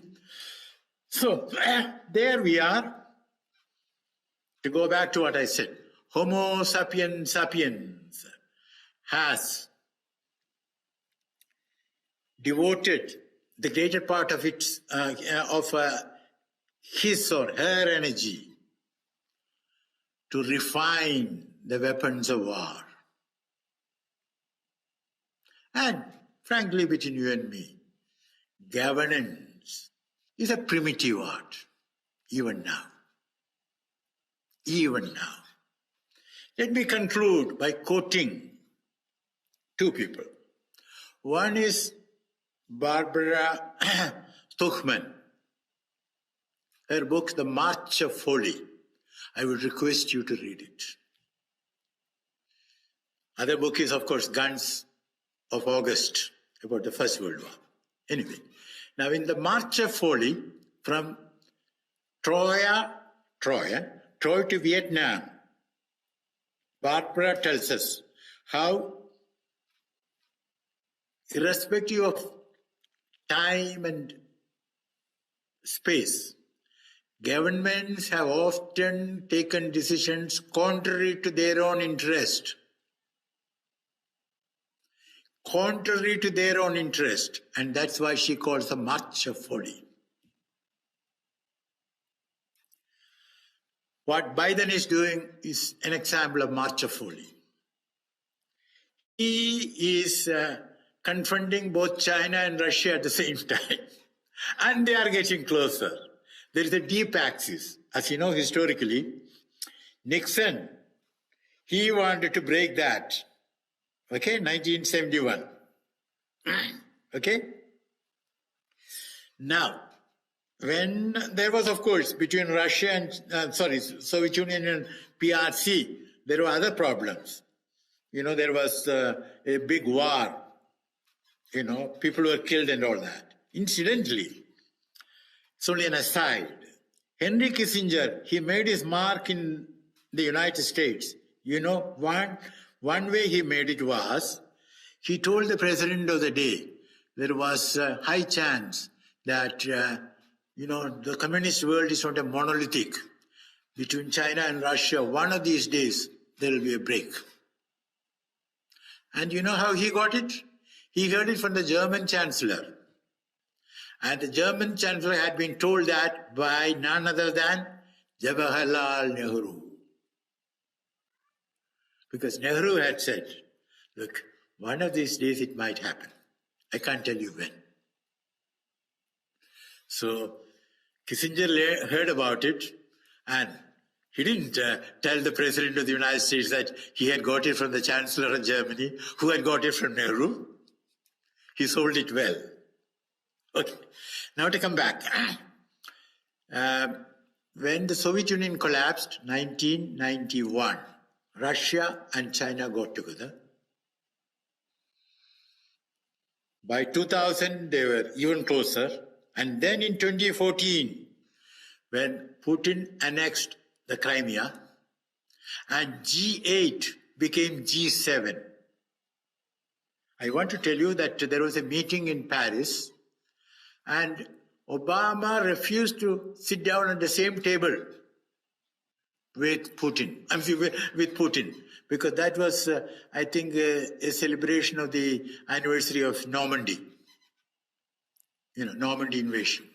So, there we are. To go back to what I said, Homo sapiens sapiens has devoted the greater part of his or her energy to refine the weapons of war. And frankly, between you and me, governance is a primitive art, even now. Even now. Let me conclude by quoting two people. One is Barbara Tuchman. Her book, The March of Folly. I would request you to read it. Other book is, of course, Guns of August, about the First World War. Anyway, now in The March of Folly, from Troy to Vietnam, Barbara tells us how, irrespective of time and space, governments have often taken decisions contrary to their own interest. contrary to their own interest. And that's why she calls a march of folly. What Biden is doing is an example of march of folly. He is confronting both China and Russia at the same time. And they are getting closer. There is a deep axis. As you know, historically, Nixon, he wanted to break that. Okay, 1971. Okay? Now, when there was, of course, between Russia and, Soviet Union and PRC, there were other problems. You know, there was a big war. You know, people were killed and all that. Incidentally, it's only an aside. Henry Kissinger, he made his mark in the United States. You know, one way he made it was, he told the president of the day, there was a high chance that, you know, the communist world is not a monolithic. Between China and Russia, one of these days, there will be a break. And you know how he got it? He heard it from the German Chancellor. And the German Chancellor had been told that by none other than Jawaharlal Nehru. Because Nehru had said, look, one of these days it might happen. I can't tell you when. So Kissinger heard about it, and he didn't tell the President of the United States that he had got it from the Chancellor of Germany, who had got it from Nehru. He sold it well. Okay, now to come back. When the Soviet Union collapsed, 1991, Russia and China got together. By 2000, they were even closer. And then in 2014, when Putin annexed the Crimea, and G8 became G7. I want to tell you that there was a meeting in Paris, and Obama refused to sit down at the same table with Putin, because that was, I think, a celebration of the anniversary of Normandy. You know, Normandy invasion,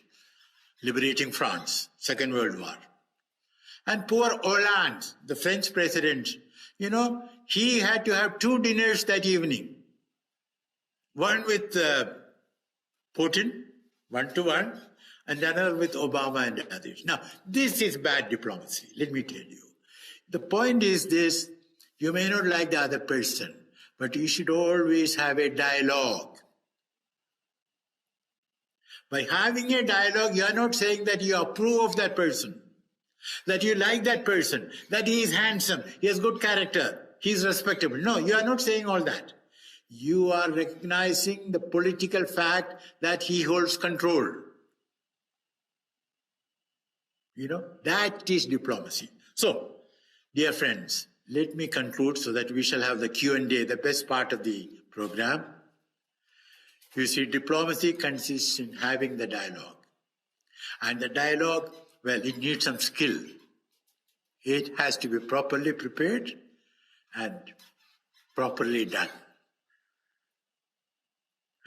liberating France, Second World War. And poor Hollande, the French president, you know, he had to have 2 dinners that evening. One with Putin, 1-to-1, and another with Obama and others. Now, this is bad diplomacy, let me tell you. The point is this, you may not like the other person, but you should always have a dialogue. By having a dialogue, you are not saying that you approve of that person, that you like that person, that he is handsome, he has good character, he is respectable. No, you are not saying all that. You are recognizing the political fact that he holds control. You know, that is diplomacy. So, dear friends, let me conclude so that we shall have the Q&A, the best part of the program. You see, diplomacy consists in having the dialogue. And the dialogue, well, it needs some skill. It has to be properly prepared and properly done.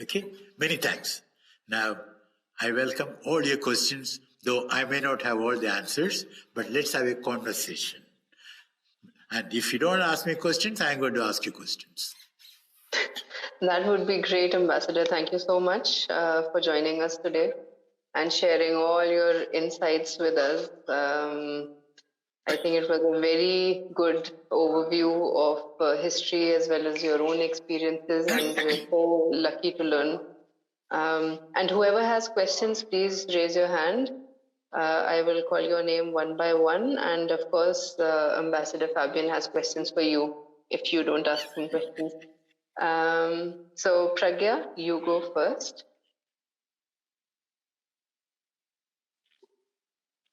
Okay? Many thanks. Now, I welcome all your questions, though I may not have all the answers, but let's have a conversation. And if you don't ask me questions, I'm going to ask you questions. That would be great, Ambassador. Thank you so much for joining us today and sharing all your insights with us. I think it was a very good overview of history as well as your own experiences, and we're so lucky to learn. And whoever has questions, please raise your hand. I will call your name one by one, and of course, Ambassador Fabian has questions for you if you don't ask him questions. So Pragya, you go first.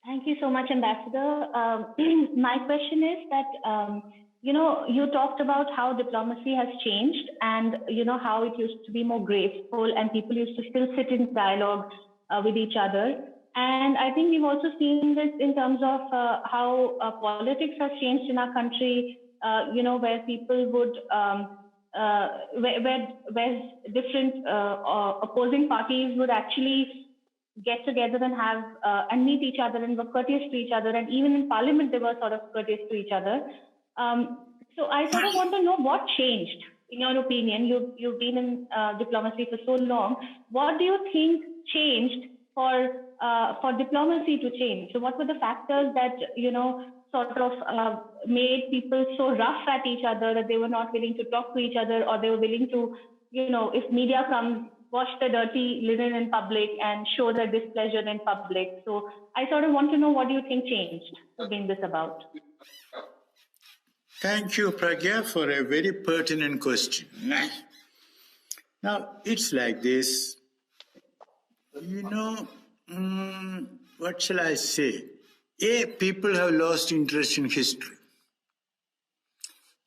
Thank you so much, Ambassador. My question is that, you talked about how diplomacy has changed and, how it used to be more graceful and people used to still sit in dialogue with each other. And I think we've also seen this in terms of how politics has changed in our country, where people would where different opposing parties would actually get together and have and meet each other and were courteous to each other, and even in Parliament they were sort of courteous to each other. So I sort of want to know what changed, in your opinion. You've been in diplomacy for so long. What do you think changed for diplomacy to change? So what were the factors that sort of made people so rough at each other that they were not willing to talk to each other, or they were willing to, if media comes, wash the dirty linen in public and show their displeasure in public? So I sort of want to know, what do you think changed to bring this about? Thank you, Pragya, for a very pertinent question. Now, it's like this. What shall I say? People have lost interest in history.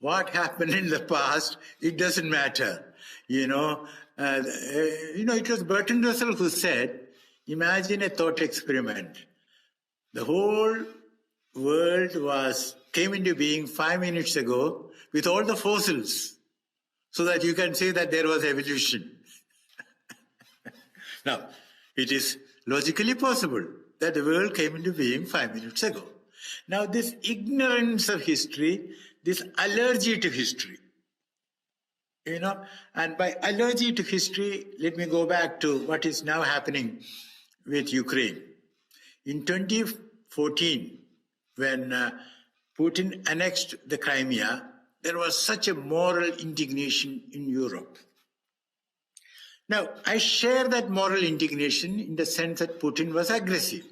What happened in the past, it doesn't matter. It was Bertrand Russell who said, imagine a thought experiment. The whole world came into being 5 minutes ago with all the fossils, so that you can say that there was evolution. Now, it is logically possible that the world came into being 5 minutes ago. Now, this ignorance of history, this allergy to history, and by allergy to history, let me go back to what is now happening with Ukraine. In 2014, when Putin annexed the Crimea, there was such a moral indignation in Europe. Now, I share that moral indignation in the sense that Putin was aggressive.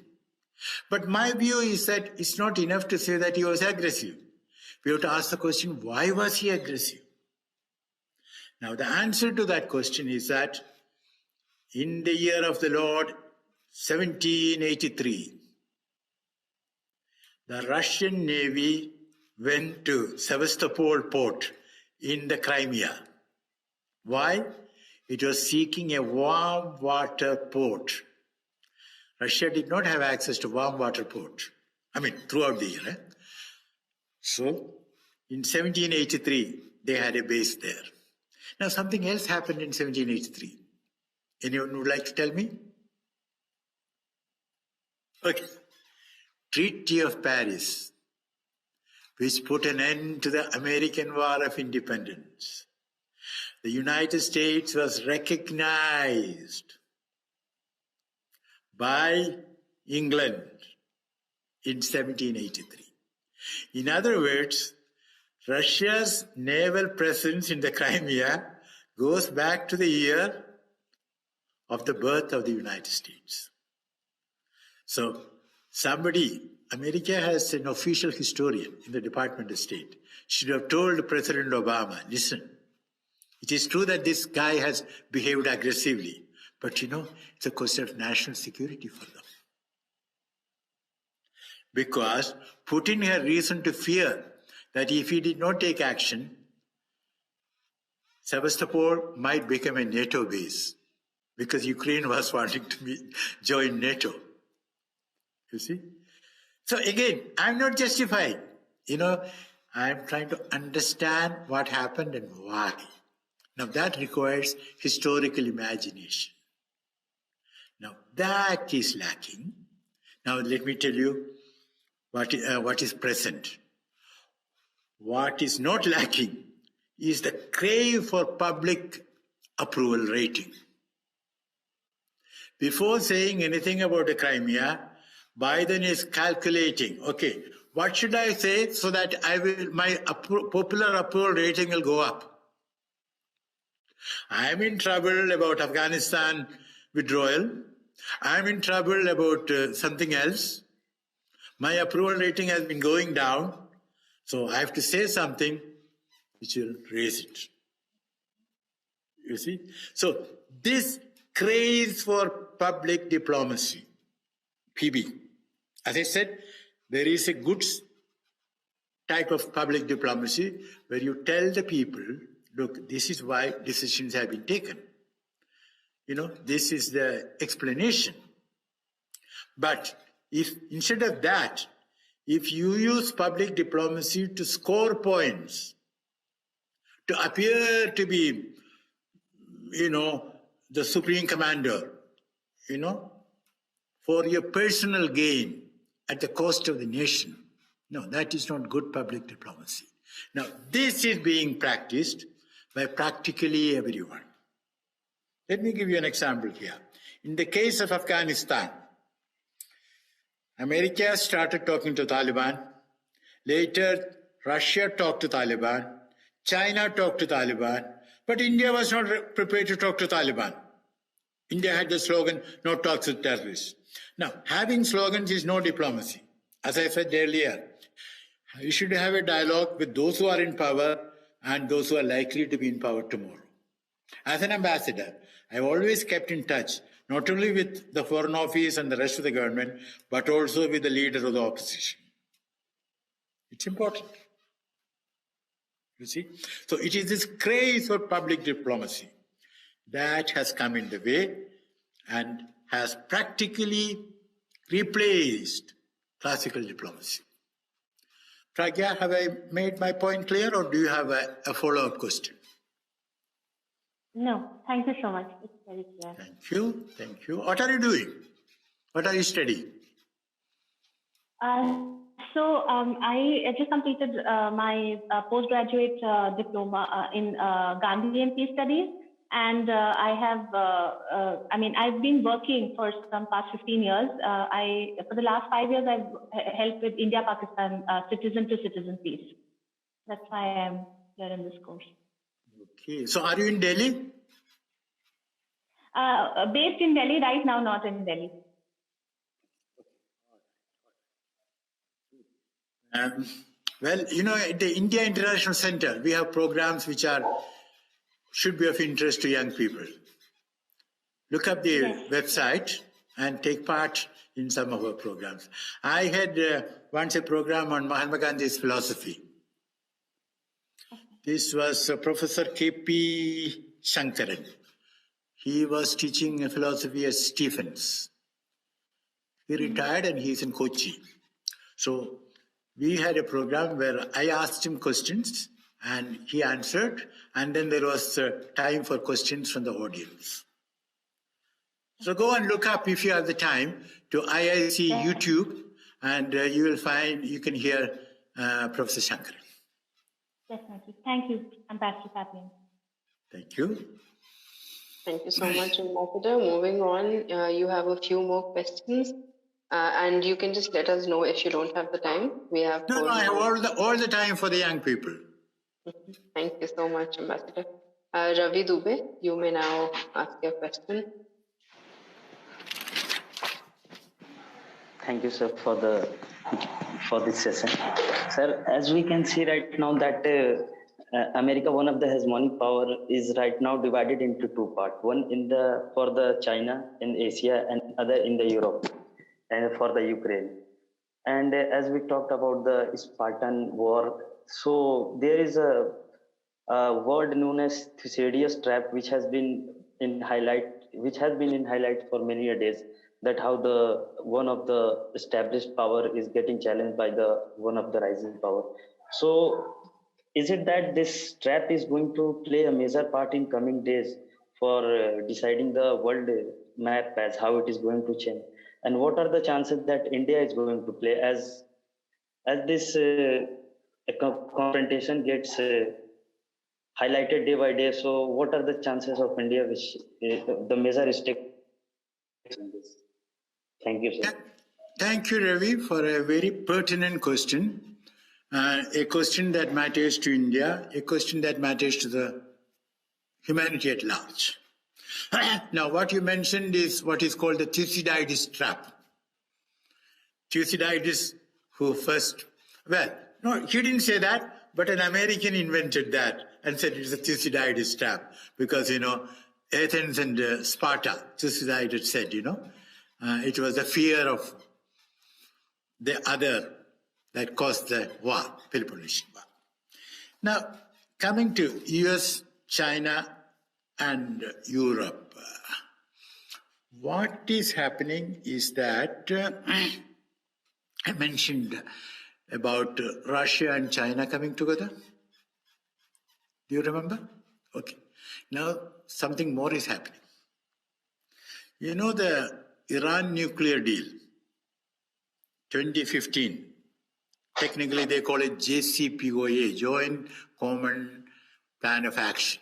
But my view is that it's not enough to say that he was aggressive. We have to ask the question, why was he aggressive? Now, the answer to that question is that in the year of the Lord, 1783, the Russian Navy went to Sevastopol port in the Crimea. Why? It was seeking a warm water port. Russia did not have access to warm water port. Throughout the year. So, in 1783, they had a base there. Now, something else happened in 1783. Anyone would like to tell me? Okay. Treaty of Paris, which put an end to the American War of Independence. The United States was recognized by England in 1783. In other words, Russia's naval presence in the Crimea goes back to the year of the birth of the United States. So, America has an official historian in the Department of State, should have told President Obama, listen, it is true that this guy has behaved aggressively, but it's a question of national security for them. Because Putin had reason to fear that if he did not take action, Sevastopol might become a NATO base, because Ukraine was wanting to join NATO. You see? So again, I'm not justified. I'm trying to understand what happened and why. Now that requires historical imagination. Now that is lacking. Now let me tell you what is present. What is not lacking is the crave for public approval rating. Before saying anything about the Crimea, Biden is calculating, okay, what should I say so that my popular approval rating will go up? I'm in trouble about Afghanistan withdrawal. I'm in trouble about something else. My approval rating has been going down. So I have to say something which will raise it. You see? So this craze for public diplomacy, PB. As I said, there is a good type of public diplomacy where you tell the people, look, this is why decisions have been taken. This is the explanation. But if instead of that, if you use public diplomacy to score points, to appear to be, the supreme commander, for your personal gain at the cost of the nation. No, that is not good public diplomacy. Now, this is being practiced by practically everyone. Let me give you an example here. In the case of Afghanistan, America started talking to Taliban. Later, Russia talked to Taliban. China talked to Taliban. But India was not prepared to talk to Taliban. India had the slogan, no talks with terrorists. Now, having slogans is no diplomacy. As I said earlier, you should have a dialogue with those who are in power and those who are likely to be in power tomorrow. As an ambassador, I've always kept in touch, not only with the Foreign Office and the rest of the government, but also with the leader of the opposition. It's important. You see? So it is this craze for public diplomacy that has come in the way and has practically replaced classical diplomacy. Pragya, have I made my point clear, or do you have a follow-up question? No, thank you so much. It's very clear. Thank you. Thank you. What are you doing? What are you studying? I just completed my postgraduate diploma in Gandhi and Peace Studies, and I've been working for some past 15 years. For the last 5 years, I've helped with India-Pakistan citizen-to-citizen peace. That's why I'm here in this course. Okay. So are you in Delhi? Based in Delhi right now, not in Delhi. Well, at the India International Center, we have programs which should be of interest to young people. Look up the website and take part in some of our programs. I had once a program on Mahatma Gandhi's philosophy. This was Professor K P Shankaran. He was teaching philosophy at Stephens. He retired and he's in Kochi. So we had a program where I asked him questions and he answered, and then there was time for questions from the audience. So go and look up, if you have the time, to IIC YouTube, and you can hear Professor Shankaran. Definitely. Thank you, Ambassador Fabian. Thank you. Thank you so much, Ambassador. Moving on, you have a few more questions. And you can just let us know if you don't have the time. We have I have all the time for the young people. Thank you so much, Ambassador. Ravi Dubey, you may now ask your question. Thank you, sir, for this session. Sir, as we can see right now that America, one of the hegemonic power, is right now divided into two parts. One for the China in Asia, and other in the Europe and for the Ukraine. And as we talked about the Spartan war, so there is a word known as Thucydides trap, which has been in highlight for many days. That how one of the established power is getting challenged by one of the rising power. So is it that this trap is going to play a major part in coming days for deciding the world map as how it is going to change? And what are the chances that India is going to play as this confrontation gets highlighted day by day? So what are the chances of India, which the major stake in this? Thank you, sir. Thank you, Ravi, for a very pertinent question. A question that matters to India, a question that matters to the humanity at large. Now, what you mentioned is what is called the Thucydides trap. Thucydides, he didn't say that, but an American invented that and said it's a Thucydides trap because, Athens and Sparta, Thucydides said, it was the fear of the other that caused the war, Peloponnesian War. Now, coming to US, China, and Europe, what is happening is that I mentioned about Russia and China coming together. Do you remember? Okay. Now, something more is happening. You know the Iran nuclear deal, 2015. Technically, they call it JCPOA, Joint Common Plan of Action.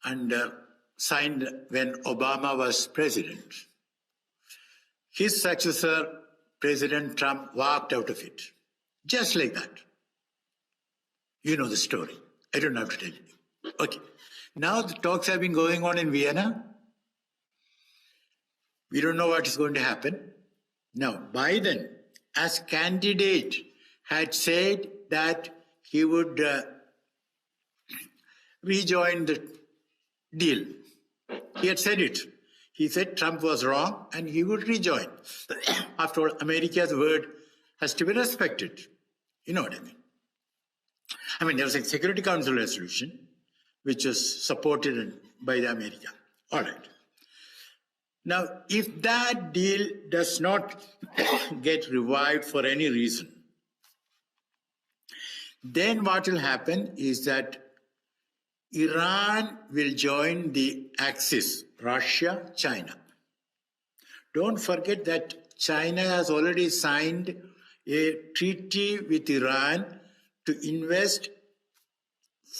And signed when Obama was president. His successor, President Trump, walked out of it. Just like that. You know the story. I don't have to tell you. Okay. Now the talks have been going on in Vienna. We don't know what is going to happen. Now, Biden, as candidate, had said that he would rejoin the deal. He had said it. He said Trump was wrong and he would rejoin. After all, America's word has to be respected. You know what I mean? I mean, there was a Security Council resolution which was supported by the America. All right. Now, if that deal does not get revived for any reason, then what will happen is that Iran will join the Axis, Russia, China. Don't forget that China has already signed a treaty with Iran to invest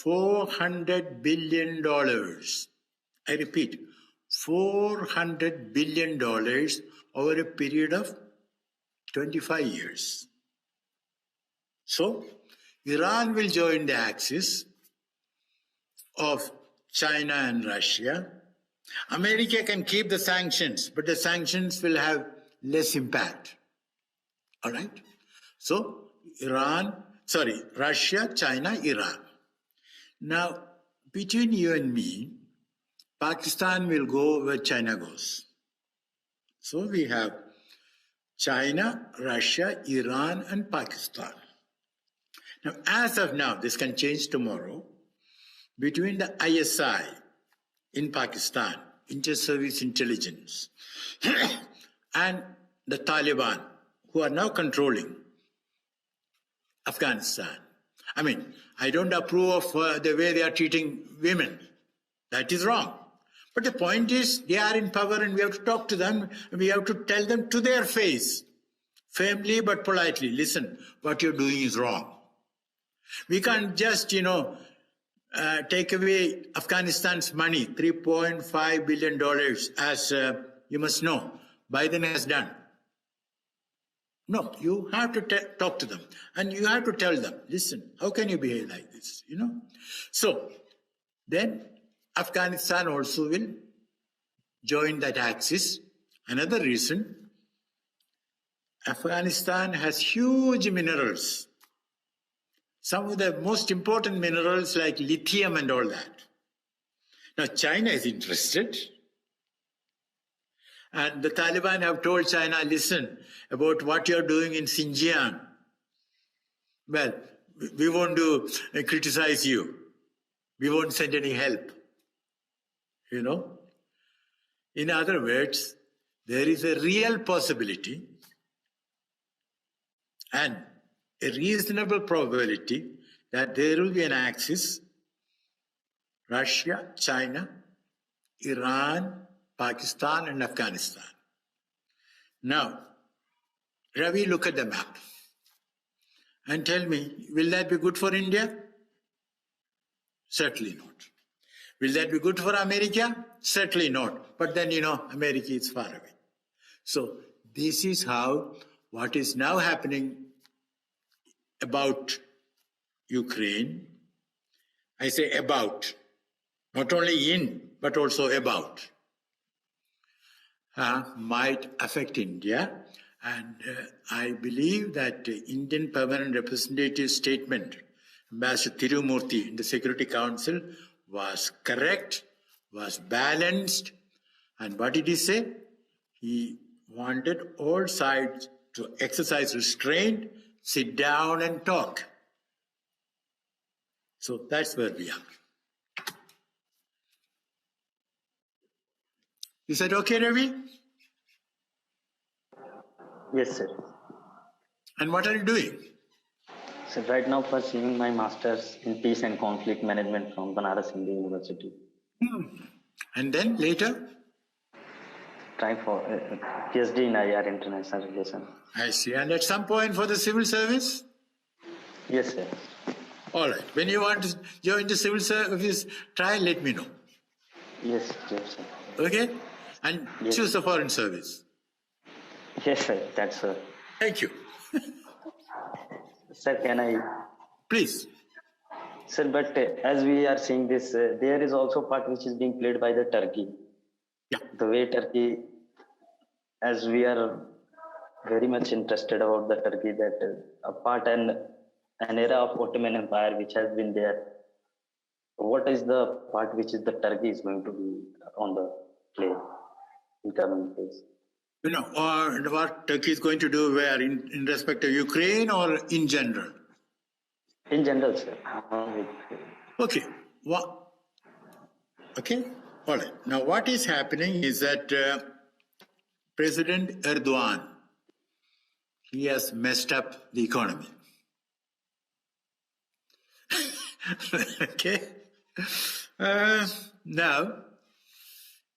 $400 billion. I repeat, $400 billion over a period of 25 years. So, Iran will join the Axis of China and Russia. America can keep the sanctions, but the sanctions will have less impact. All right? So, Russia, China, Iran. Now, between you and me, Pakistan will go where China goes. So we have China, Russia, Iran, and Pakistan. Now, as of now, this can change tomorrow, between the ISI in Pakistan, Inter-Service Intelligence, and the Taliban, who are now controlling Afghanistan. I mean, I don't approve of the way they are treating women. That is wrong. But the point is, they are in power and we have to talk to them. And we have to tell them to their face, firmly but politely, listen, what you're doing is wrong. We can't just, take away Afghanistan's money, $3.5 billion, as you must know, Biden has done. No, you have to talk to them and you have to tell them, listen, how can you behave like this, So, then Afghanistan also will join that axis. Another reason, Afghanistan has huge minerals. Some of the most important minerals like lithium and all that. Now, China is interested. And the Taliban have told China, listen, about what you're doing in Xinjiang. Well, we won't criticize you. We won't send any help. In other words, there is a real possibility and a reasonable probability that there will be an axis, Russia, China, Iran, Pakistan, and Afghanistan. Now, Ravi, look at the map and tell me, will that be good for India? Certainly not. Will that be good for America? Certainly not. But then, America is far away. So, this is how what is now happening about Ukraine, I say about, not only in, but also about, might affect India. And I believe that the Indian Permanent Representative's statement, Ambassador Tirumurthy in the Security Council, was correct, was balanced. And what did he say? He wanted all sides to exercise restraint, sit down and talk. So that's where we are. Is that okay, Ravi? Yes, sir. And what are you doing? So right now pursuing my master's in peace and conflict management from Banaras Hindu University. And then later? Trying for PhD in IR International Relations. I see. And at some point for the civil service? Yes, sir. All right. When you want to join the civil service, try, let me know. Yes, sir. Okay? And choose the foreign service. Yes, sir. That's sir. Thank you. Sir, can I? Please. Sir, but as we are seeing this, there is also part which is being played by the Turkey. Yeah. The way Turkey, as we are very much interested about the Turkey, that apart an era of Ottoman Empire which has been there, what is the part which is the Turkey is going to be on the play in coming days? You know, or what Turkey is going to do where in respect to Ukraine or in general? In general, sir. Okay. Okay. All right. Now, what is happening is that President Erdogan, he has messed up the economy. Okay. Now,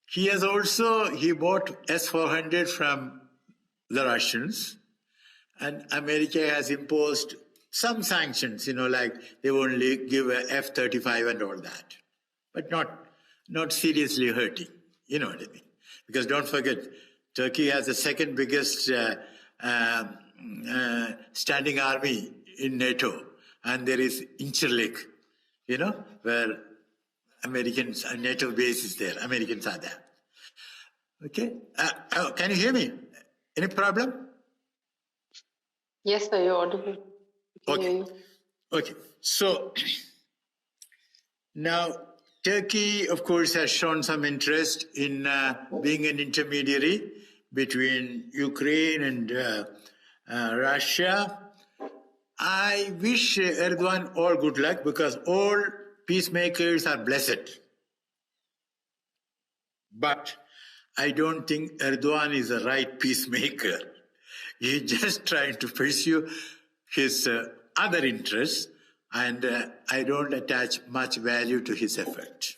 he bought S-400 from the Russians, and America has imposed some sanctions, like they only give a F-35 and all that, but not seriously hurting, you know what I mean? Because don't forget, Turkey has the second biggest standing army in NATO, and there is Incirlik, where Americans, NATO base is there, Americans are there. Okay, can you hear me? Any problem? Yes, sir, you're audible. Okay, so now Turkey, of course, has shown some interest in being an intermediary between Ukraine and Russia. I wish Erdogan all good luck because all peacemakers are blessed. But I don't think Erdogan is the right peacemaker. He's just trying to pursue his other interests, and I don't attach much value to his effort.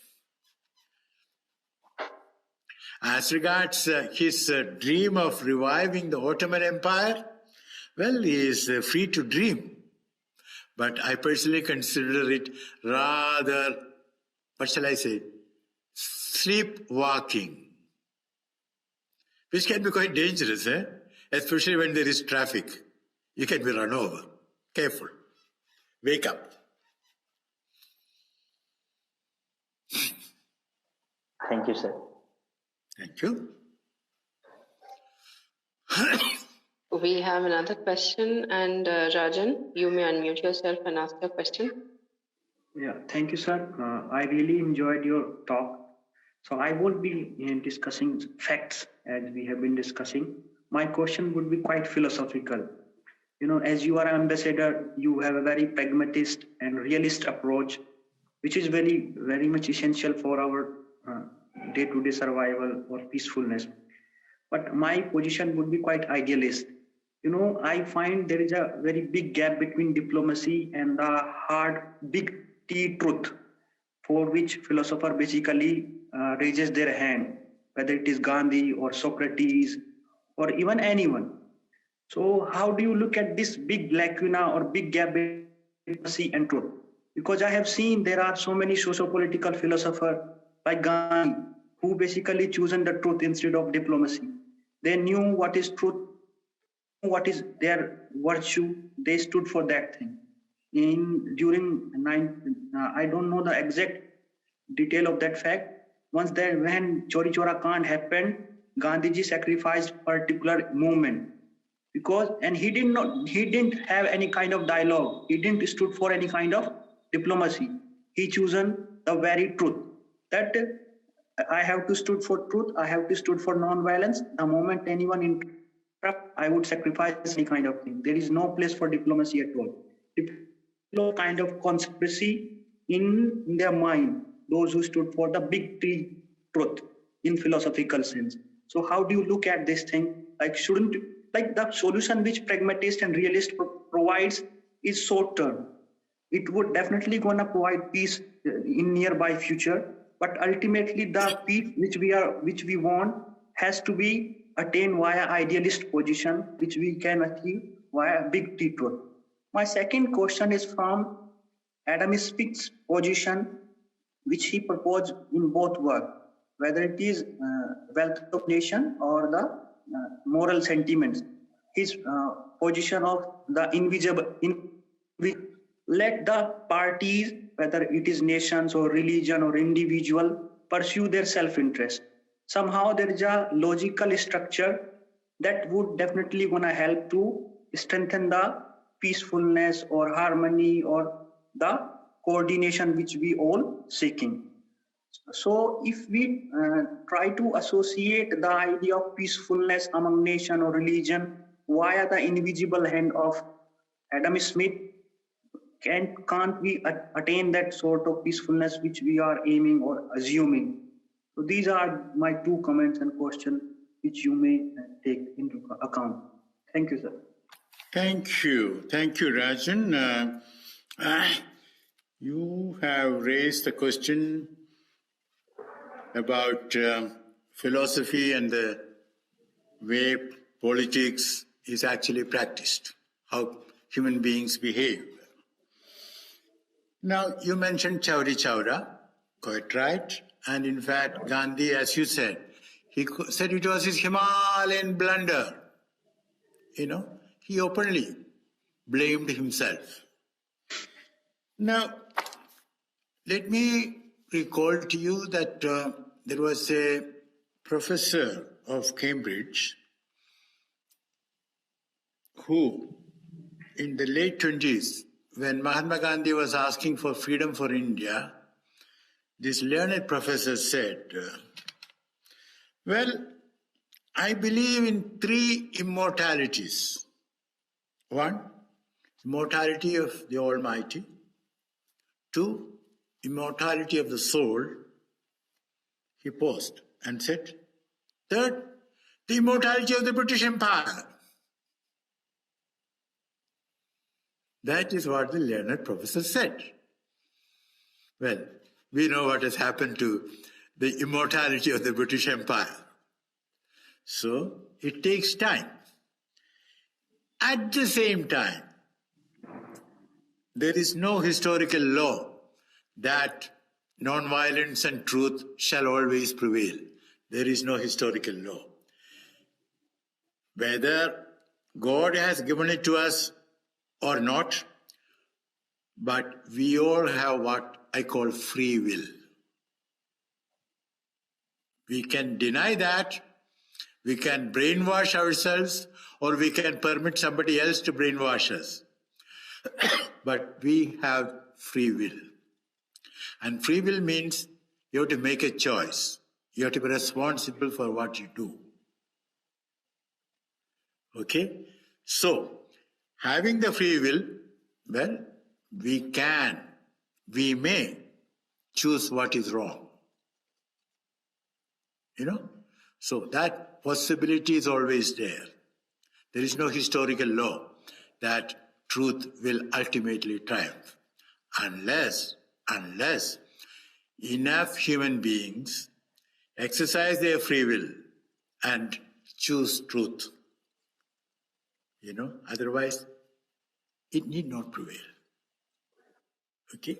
As regards his dream of reviving the Ottoman Empire, well, he is free to dream. But I personally consider it rather, what shall I say, sleepwalking, which can be quite dangerous, especially when there is traffic. You can be run over. Careful. Wake up. Thank you, sir. Thank you. We have another question, and Rajan, you may unmute yourself and ask your question. Yeah, thank you, sir. I really enjoyed your talk. So I won't be discussing facts as we have been discussing. My question would be quite philosophical. As you are an ambassador, you have a very pragmatist and realist approach, which is very, very much essential for our day-to-day survival or peacefulness. But my position would be quite idealist. I find there is a very big gap between diplomacy and the hard, big T truth, for which philosopher basically raises their hand, whether it is Gandhi or Socrates or even anyone. So how do you look at this big lacuna or big gap between diplomacy and truth? Because I have seen there are so many socio-political philosophers like Gandhi who basically chosen the truth instead of diplomacy. They knew what is truth, what is their virtue. They stood for that thing. I don't know the exact detail of that fact. When Chori Chora Kand happened, Gandhiji sacrificed particular movement and he didn't have any kind of dialogue. He didn't stood for any kind of diplomacy. He chosen the very truth that I have to stood for truth. I have to stood for non-violence. The moment anyone interrupt, I would sacrifice any kind of thing. There is no place for diplomacy at all. No kind of conspiracy in their mind, those who stood for the big T truth in philosophical sense. So how do you look at this thing? The solution which pragmatist and realist provides is short term. It would definitely gonna provide peace in nearby future, but ultimately the peace which we want has to be attained via idealist position, which we can achieve via big T truth. My second question is from Adam Smith's position, which he proposed in both work, whether it is wealth of nation or the moral sentiments. His position of the invisible, let the parties, whether it is nations or religion or individual, pursue their self-interest. Somehow there is a logical structure that would definitely gonna help to strengthen the peacefulness or harmony or the coordination which we all seeking. So if we try to associate the idea of peacefulness among nation or religion via the invisible hand of Adam Smith, can't we attain that sort of peacefulness which we are aiming or assuming? So these are my two comments and questions which you may take into account. Thank you, sir. Thank you, Rajan. You have raised the question about philosophy and the way politics is actually practiced, how human beings behave. Now, you mentioned Chauri Chaura, quite right. And in fact, Gandhi, as you said, he said it was his Himalayan blunder. He openly blamed himself. Now, let me recall to you that there was a professor of Cambridge who, in the late 20s, when Mahatma Gandhi was asking for freedom for India, this learned professor said, well, I believe in three immortalities. One, immortality of the Almighty. Two, immortality of the soul. He paused and said, third, the immortality of the British Empire. That is what the learned professor said. Well, we know what has happened to the immortality of the British Empire. So, it takes time. At the same time, there is no historical law that non-violence and truth shall always prevail. There is no historical law. Whether God has given it to us or not, but we all have what I call free will. We can deny that, we can brainwash ourselves, or we can permit somebody else to brainwash us. But we have free will. And free will means you have to make a choice. You have to be responsible for what you do. Okay? So, having the free will, well, we may choose what is wrong. So that possibility is always there. There is no historical law that truth will ultimately triumph unless enough human beings exercise their free will and choose truth. Otherwise, it need not prevail. Okay?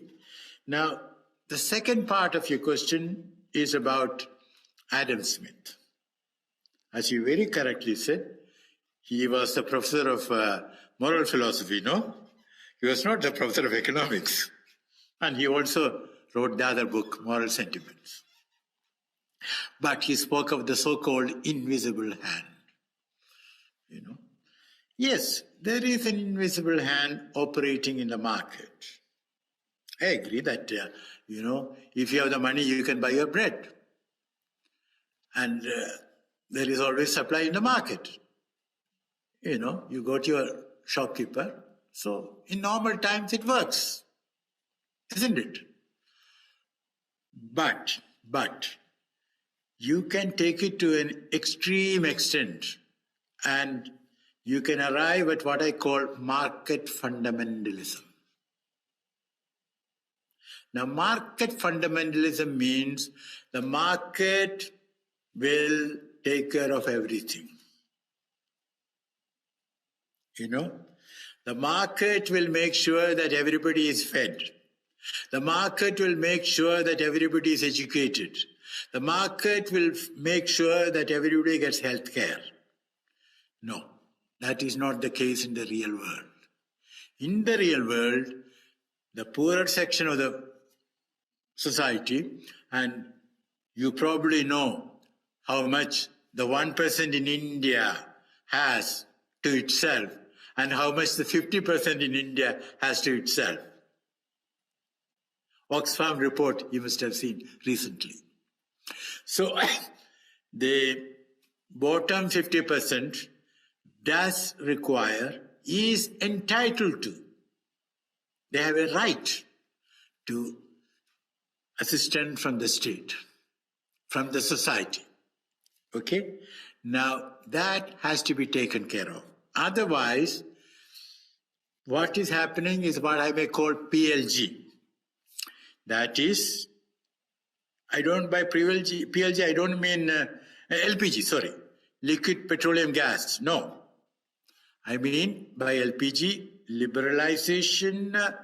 Now, the second part of your question is about Adam Smith. As you very correctly said, he was the professor of moral philosophy, no? He was not the professor of economics. And he also wrote the other book, Moral Sentiments. But he spoke of the so-called invisible hand. Yes, there is an invisible hand operating in the market. I agree that, if you have the money, you can buy your bread. And there is always supply in the market. You go to your shopkeeper. So in normal times, it works. Isn't it? But you can take it to an extreme extent and you can arrive at what I call market fundamentalism. Now, market fundamentalism means the market will take care of everything. You know, the market will make sure that everybody is fed. The market will make sure that everybody is educated. The market will make sure that everybody gets health care. No, that is not the case in the real world. In the real world, the poorer section of the society, and you probably know how much the 1% in India has to itself and how much the 50% in India has to itself. Oxfam report you must have seen recently. So the bottom 50% does require, is entitled to, they have a right to assistance from the state, from the society. Okay? Now, that has to be taken care of. Otherwise, what is happening is what I may call PLG. That is, I don't by PLG, I don't mean LPG, sorry, liquid petroleum gas. No. I mean by LPG, liberalization,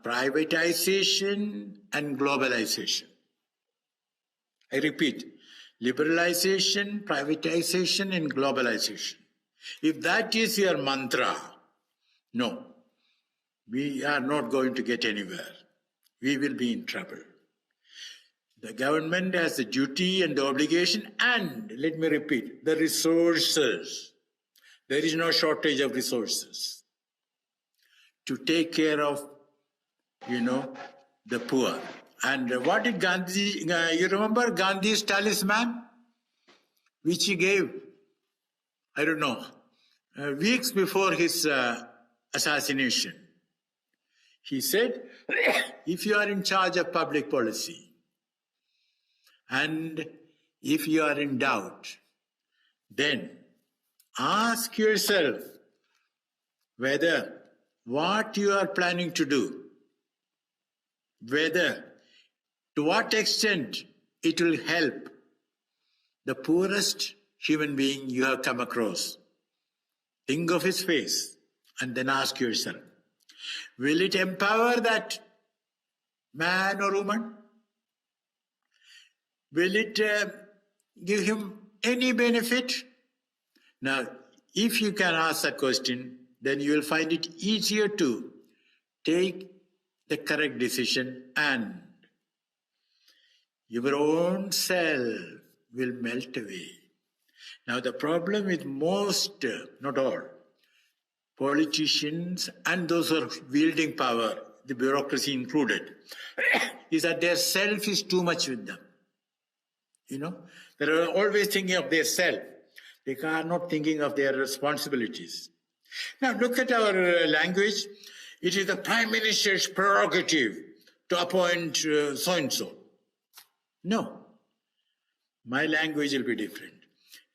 privatization, and globalization. I repeat, liberalization, privatization, and globalization. If that is your mantra, no, we are not going to get anywhere. We will be in trouble. The government has the duty and the obligation and, let me repeat, the resources. There is no shortage of resources to take care of, the poor. And what did Gandhi, you remember Gandhi's talisman, which he gave, I don't know, weeks before his assassination. He said, if you are in charge of public policy and if you are in doubt, then ask yourself whether what you are planning to do, whether to what extent it will help the poorest human being you have come across. Think of his face and then ask yourself, will it empower that man or woman? Will it give him any benefit? Now, if you can ask that question, then you will find it easier to take the correct decision and your own self will melt away. Now, the problem with most, not all, politicians and those who are wielding power, the bureaucracy included, is that their self is too much with them. They are always thinking of their self. They are not thinking of their responsibilities. Now, look at our language. It is the Prime Minister's prerogative to appoint so-and-so. No. My language will be different.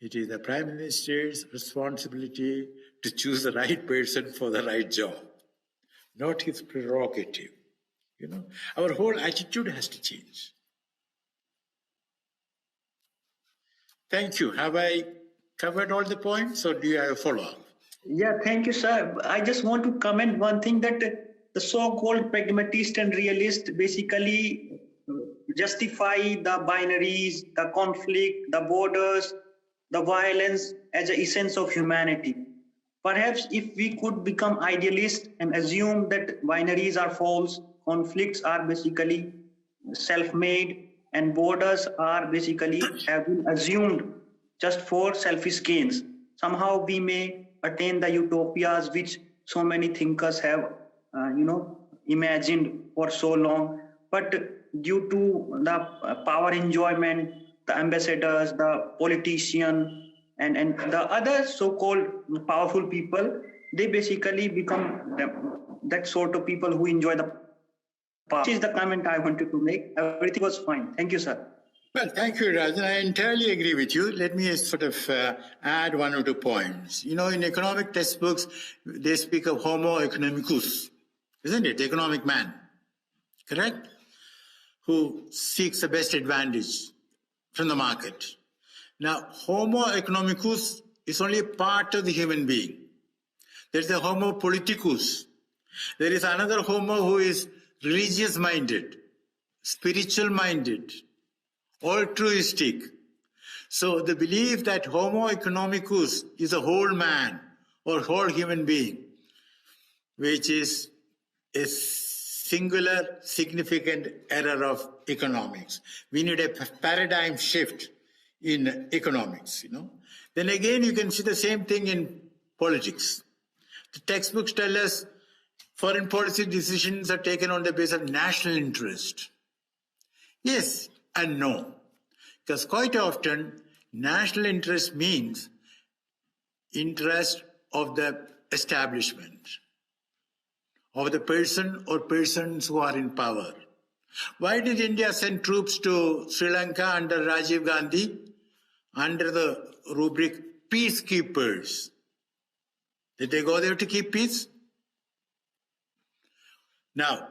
It is the Prime Minister's responsibility to choose the right person for the right job, not his prerogative. Our whole attitude has to change. Thank you. Have I covered all the points, or do you have a follow-up? Yeah, thank you, sir. I just want to comment one thing, that the so-called pragmatist and realist basically justify the binaries, the conflict, the borders, the violence as an essence of humanity. Perhaps if we could become idealists and assume that binaries are false, conflicts are basically self-made, and borders are basically have been assumed just for selfish gains, somehow we may attain the utopias which so many thinkers have, imagined for so long. But due to the power enjoyment, the ambassadors, the politician, and the other so-called powerful people, they basically become that sort of people who enjoy the power. This is the comment I wanted to make. Everything was fine. Thank you, sir. Well, thank you, Rajan. I entirely agree with you. Let me sort of add one or two points. You know, in economic textbooks, they speak of homo economicus, isn't it? Economic man, correct? Who seeks the best advantage from the market. Now, homo economicus is only a part of the human being. There is a homo politicus. There is another homo who is religious-minded, spiritual-minded, altruistic. So the belief that homo economicus is a whole man or whole human being, which is a singular significant error of economics. We need a paradigm shift in economics, you know. Then again, you can see the same thing in politics. The textbooks tell us foreign policy decisions are taken on the basis of national interest. Yes and no, because quite often national interest means interest of the establishment, of the person or persons who are in power. Why did India send troops to Sri Lanka under Rajiv Gandhi under the rubric peacekeepers? Did they go there to keep peace? Now,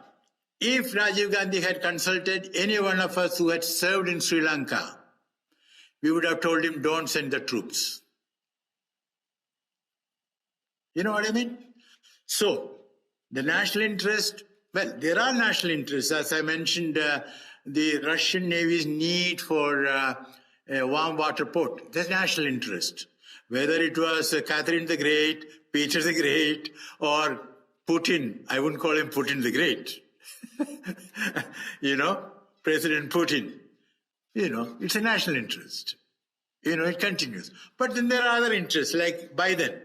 if Rajiv Gandhi had consulted any one of us who had served in Sri Lanka, we would have told him, don't send the troops. You know what I mean? So, the national interest, well, there are national interests. As I mentioned, the Russian Navy's need for a warm water port, that's national interest. Whether it was Catherine the Great, Peter the Great, or Putin, I wouldn't call him Putin the Great. You know, President Putin, you know, it's a national interest. You know, it continues. But then there are other interests, like Biden.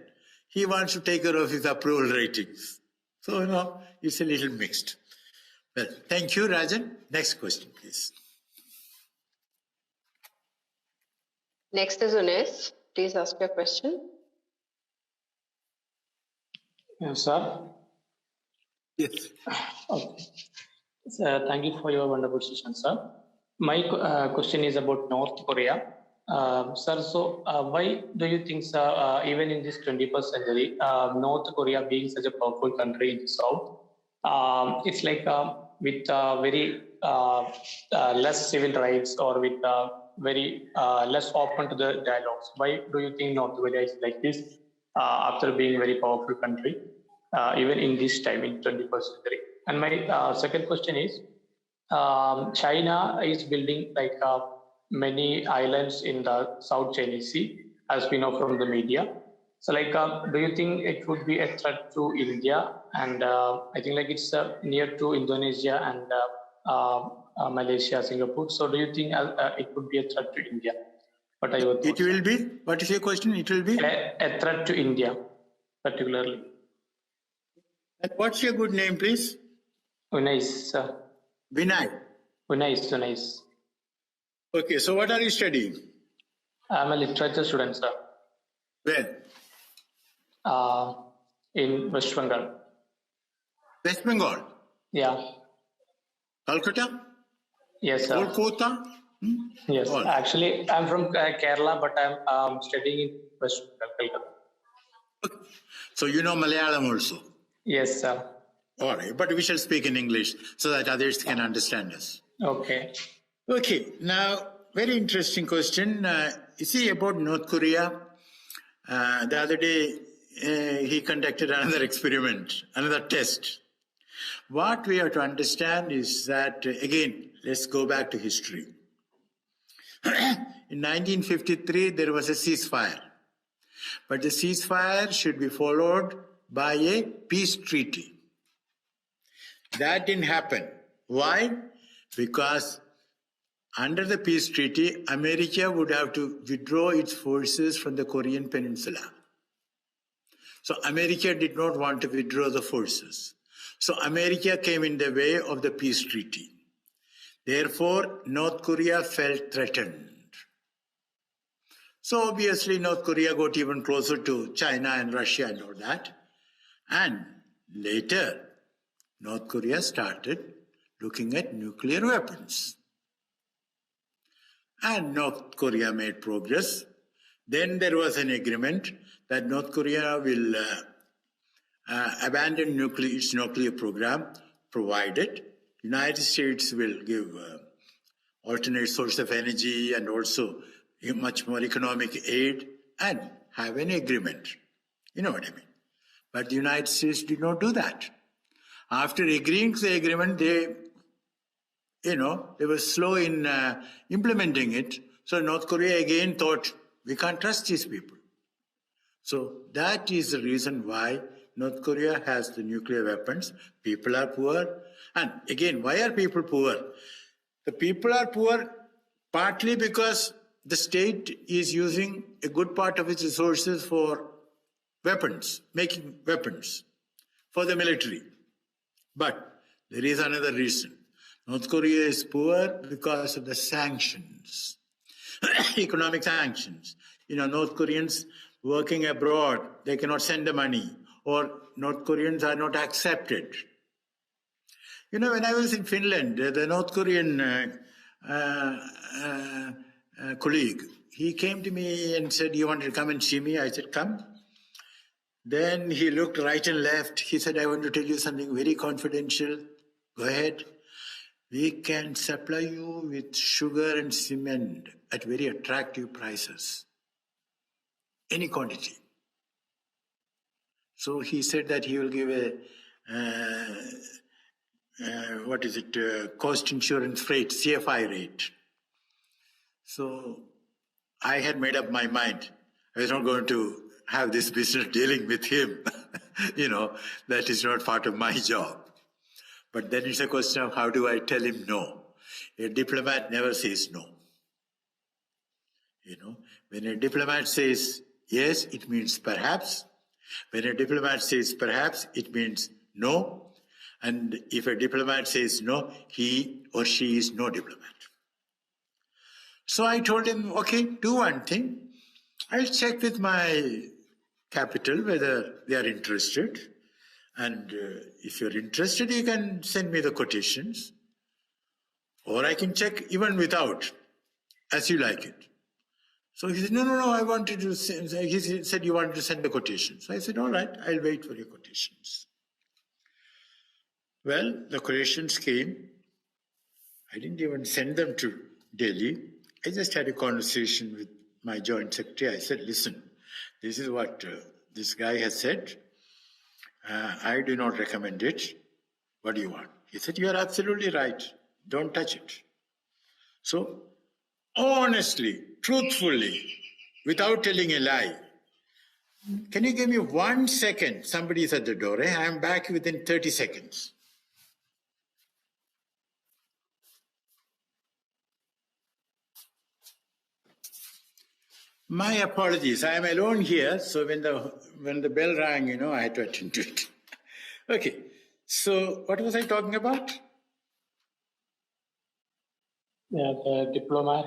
He wants to take care of his approval ratings. So, you know, it's a little mixed. Well, thank you, Rajan. Next question, please. Next is Unes. Please ask your question. Yes, sir. Yes. Okay. Thank you for your wonderful session, sir. My question is about North Korea. Sir, so why do you think, sir, even in this 21st century, North Korea being such a powerful country in the South, it's like with very less civil rights or with very less open to the dialogues. Why do you think North Korea is like this after being a very powerful country, even in this time in 21st century? And my second question is, China is building like many islands in the South China Sea, as we know from the media. So like, do you think it would be a threat to India? And I think like it's near to Indonesia and Malaysia, Singapore. So do you think it would be a threat to India? What are your thoughts? It will be? What is your question? It will be? A threat to India, particularly. And what's your good name, please? Unais, sir. Vinay. Unais. Okay, so what are you studying? I'm a literature student, sir. Where? In West Bengal. West Bengal? Yeah. Calcutta? Yes, sir. Kolkata? Yes. All. Actually, I'm from Kerala, but I'm studying in West Bengal. Okay. So you know Malayalam also? Yes, sir. All right, but we shall speak in English so that others can understand us. Okay. Okay, now, very interesting question. You see, about North Korea, the other day, he conducted another experiment, another test. What we have to understand is that, again, let's go back to history. In 1953, there was a ceasefire. But the ceasefire should be followed by a peace treaty. That didn't happen. Why? Because under the peace treaty, America would have to withdraw its forces from the Korean Peninsula. So America did not want to withdraw the forces. So America came in the way of the peace treaty. Therefore, North Korea felt threatened. So obviously, North Korea got even closer to China and Russia and all that. And later, North Korea started looking at nuclear weapons. And North Korea made progress. Then there was an agreement that North Korea will abandon its nuclear program, provided United States will give alternate source of energy and also much more economic aid and have an agreement. You know what I mean? But the United States did not do that. After agreeing to the agreement, they were slow in implementing it. So North Korea again thought, we can't trust these people. So that is the reason why North Korea has the nuclear weapons. People are poor. And again, why are people poor? The people are poor partly because the state is using a good part of its resources for weapons, making weapons for the military. But there is another reason. North Korea is poor because of the sanctions, economic sanctions. North Koreans working abroad, they cannot send the money, or North Koreans are not accepted. When I was in Finland, the North Korean colleague, he came to me and said, you wanted to come and see me? I said, come. Then he looked right and left. He said, I want to tell you something very confidential. Go ahead. We can supply you with sugar and cement at very attractive prices. Any quantity. So he said that he will give a cost insurance rate, CFI rate. So I had made up my mind. I was not going to have this business dealing with him. That is not part of my job. But then it's a question of how do I tell him no? A diplomat never says no. When a diplomat says yes, it means perhaps. When a diplomat says perhaps, it means no. And if a diplomat says no, he or she is no diplomat. So I told him, okay, do one thing. I'll check with my capital whether they are interested. And if you're interested, you can send me the quotations. Or I can check even without, as you like it. So he said, no, I wanted to send, he said you wanted to send the quotations. So I said, all right, I'll wait for your quotations. Well, the quotations came. I didn't even send them to Delhi. I just had a conversation with my joint secretary. I said, listen, this is what this guy has said. I do not recommend it. What do you want? He said, you are absolutely right. Don't touch it. So, honestly, truthfully, without telling a lie, can you give me 1 second? Somebody is at the door. I am back within 30 seconds. My apologies. I am alone here, so when the bell rang, I had to attend to it. Okay. So what was I talking about? Yeah, the diplomat.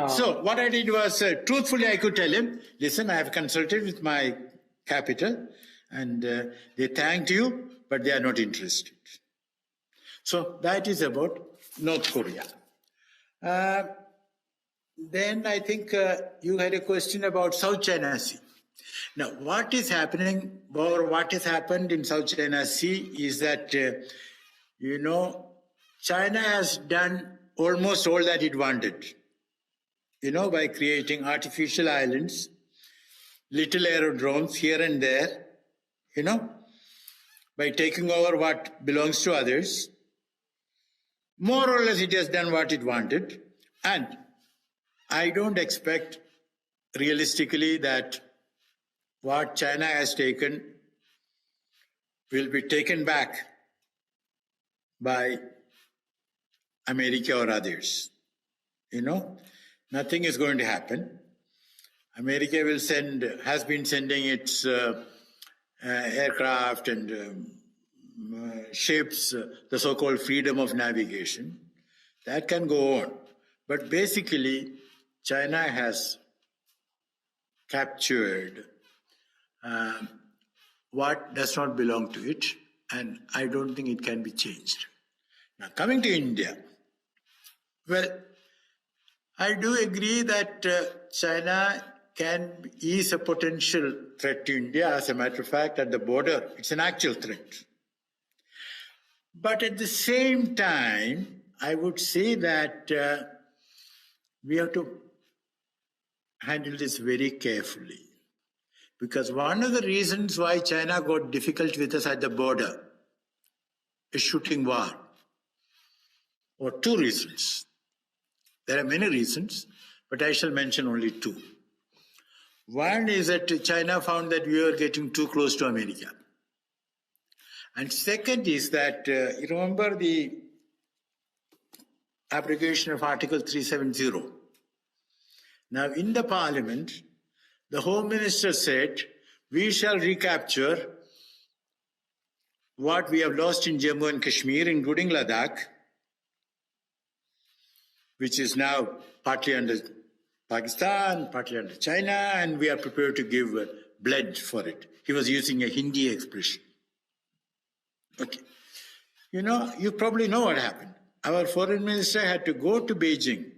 So what I did was, truthfully, I could tell him, listen, I have consulted with my capital, and they thanked you, but they are not interested. So that is about North Korea. Then I think you had a question about South China Sea. Now, what is happening, or what has happened in South China Sea is that, China has done almost all that it wanted, by creating artificial islands, little aerodromes here and there, by taking over what belongs to others. More or less it has done what it wanted. And I don't expect realistically that what China has taken will be taken back by America or others. Nothing is going to happen. America has been sending its aircraft and ships, the so-called freedom of navigation. That can go on. But basically, China has captured what does not belong to it, and I don't think it can be changed. Now, coming to India, well, I do agree that China is a potential threat to India. As a matter of fact, at the border, it's an actual threat. But at the same time, I would say that we have to handle this very carefully. Because one of the reasons why China got difficult with us at the border is shooting war. Or two reasons. There are many reasons, but I shall mention only two. One is that China found that we were getting too close to America. And second is that, you remember the abrogation of Article 370. Now, in the parliament, the Home Minister said, we shall recapture what we have lost in Jammu and Kashmir, including Ladakh, which is now partly under Pakistan, partly under China, and we are prepared to give blood for it. He was using a Hindi expression. Okay. You probably know what happened. Our foreign minister had to go to Beijing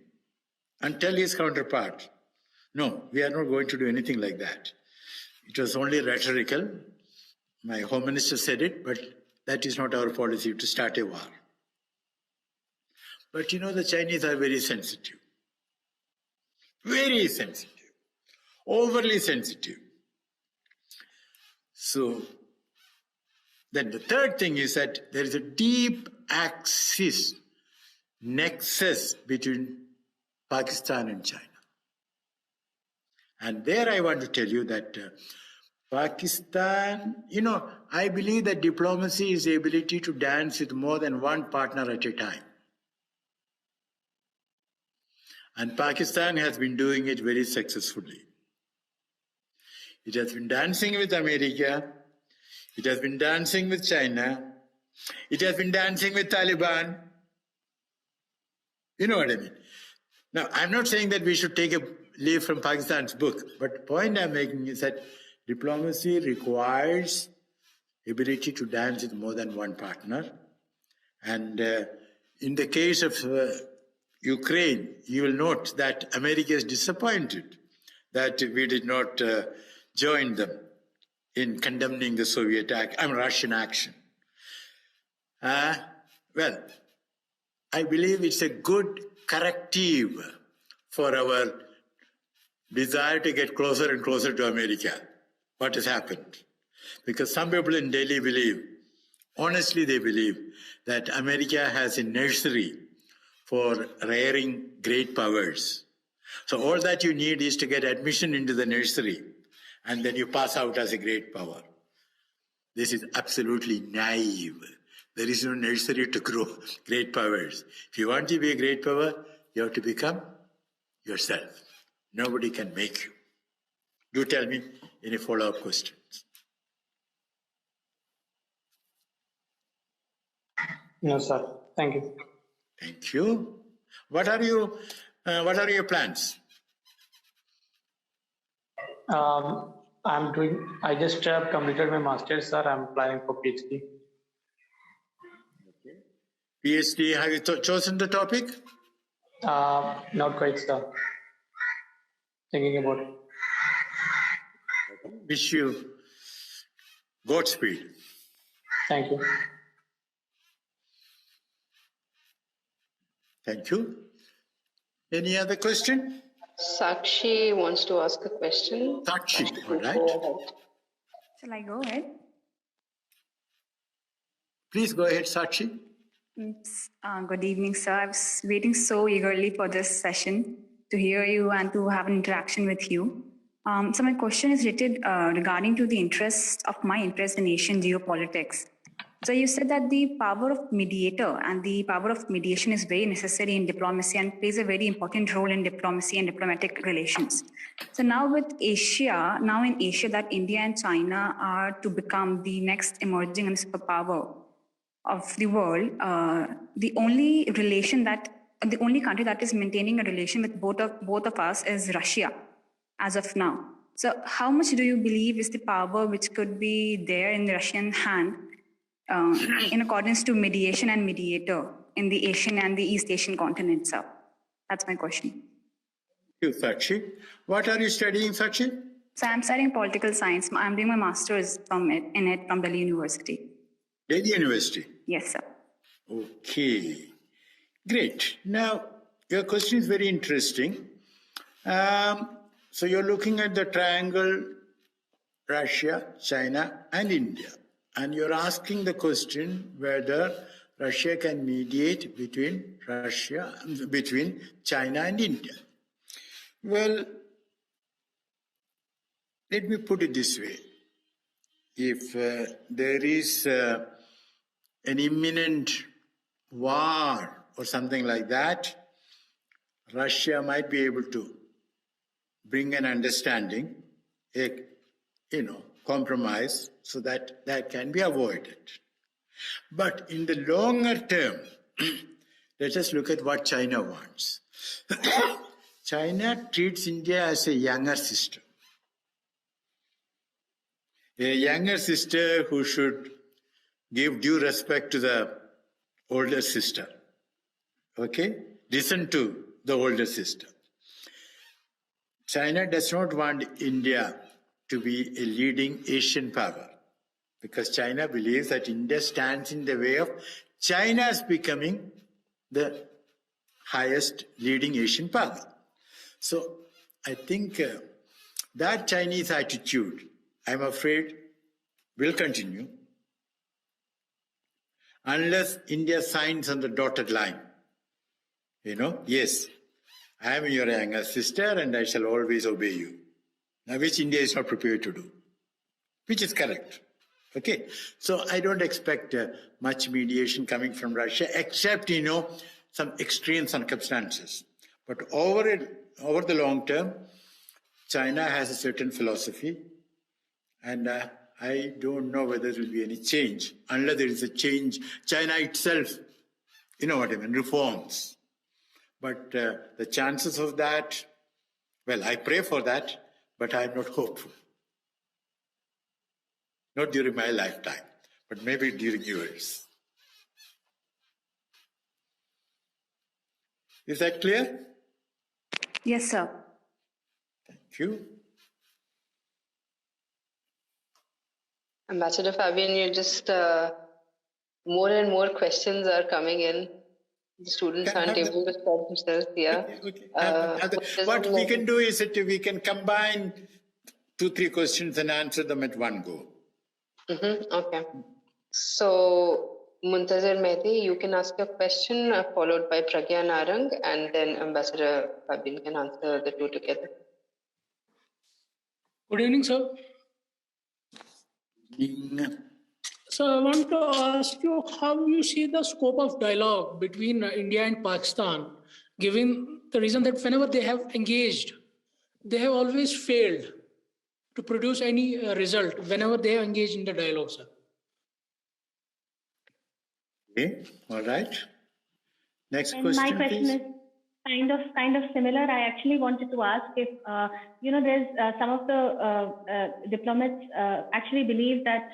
and tell his counterpart, no, we are not going to do anything like that. It was only rhetorical. My home minister said it, but that is not our policy to start a war. But the Chinese are very sensitive. Very sensitive. Overly sensitive. So, then the third thing is that there is a deep nexus between Pakistan and China. And there I want to tell you that Pakistan, I believe that diplomacy is the ability to dance with more than one partner at a time. And Pakistan has been doing it very successfully. It has been dancing with America. It has been dancing with China. It has been dancing with Taliban. You know what I mean? Now, I'm not saying that we should take a leaf from Pakistan's book, but the point I'm making is that diplomacy requires ability to dance with more than one partner. And in the case of Ukraine, you will note that America is disappointed that we did not join them in condemning the Russian action. Well, I believe it's a good corrective for our desire to get closer and closer to America. What has happened? Because some people in Delhi believe, honestly they believe, that America has a nursery for rearing great powers. So all that you need is to get admission into the nursery, and then you pass out as a great power. This is absolutely naive. There is no nursery to grow great powers. If you want to be a great power, you have to become yourself. Nobody can make you. Do tell me any follow-up questions. No, sir. Thank you. Thank you. What are your plans? I just completed my master's, sir. I'm planning for PhD. Okay. PhD, have you chosen the topic? Not quite, sir. Thinking about it. Wish you Godspeed. Thank you. Thank you. Any other question? Sakshi wants to ask a question. Sakshi, all right. Shall I go ahead? Please go ahead, Sakshi. Good evening, sir. I was waiting so eagerly for this session to hear you and to have an interaction with you. So my question is related regarding to my interest in Asian geopolitics. So you said that the power of mediator and the power of mediation is very necessary in diplomacy and plays a very important role in diplomacy and diplomatic relations. So now in Asia, that India and China are to become the next emerging superpower of the world, the only country that is maintaining a relation with both of us is Russia as of now. So how much do you believe is the power which could be there in the Russian hand in accordance to mediation and mediator in the Asian and the East Asian continent, sir? That's my question. You, Sakshi. What are you studying, Sakshi? So I'm studying political science. I'm doing my master's from Delhi University. Delhi University. Yes, sir. Okay, great. Now, your question is very interesting. So you're looking at the triangle Russia, China, and India. And you're asking the question whether Russia can mediate between China and India. Well, let me put it this way. If there is an imminent war or something like that, Russia might be able to bring an understanding, compromise, so that that can be avoided. But in the longer term, let us look at what China wants. China treats India as a younger sister. A younger sister who should give due respect to the older sister. Okay? Listen to the older sister. China does not want India to be a leading Asian power because China believes that India stands in the way of China's becoming the highest leading Asian power. So I think that Chinese attitude, I'm afraid, will continue unless India signs on the dotted line. Yes, I am your younger sister and I shall always obey you. Now, which India is not prepared to do, which is correct. Okay, so I don't expect much mediation coming from Russia, except, some extreme circumstances. But over the long term, China has a certain philosophy, and I don't know whether there will be any change, unless there is a change. China itself, reforms. But the chances of that, well, I pray for that, but I'm not hopeful. Not during my lifetime, but maybe during yours. Is that clear? Yes, sir. Thank you. Ambassador Fabian, you just more and more questions are coming in. The students aren't able to stop themselves here. Okay. What we can do is that we can combine 2-3 questions and answer them at one go. Okay. So, Muntazir Mehdi, you can ask your question, followed by Pragya Narang, and then Ambassador Fabian can answer the two together. Good evening, sir. So I want to ask you how you see the scope of dialogue between India and Pakistan, given the reason that whenever they have engaged, they have always failed to produce any result whenever they have engaged in the dialogue, sir. Okay, all right. Next And question, my question please. is kind of similar. I actually wanted to ask if there's some of the diplomats actually believe that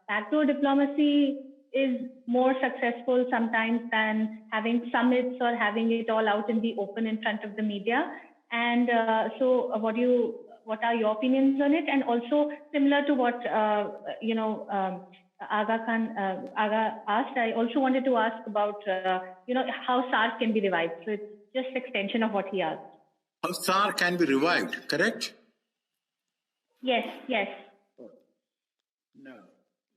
backdoor diplomacy is more successful sometimes than having summits or having it all out in the open in front of the media. And so, what are your opinions on it? And also similar to what Aga asked, I also wanted to ask about how SARC can be revived. So it's just extension of what he asked. How SARC can be revived, correct? Yes. No.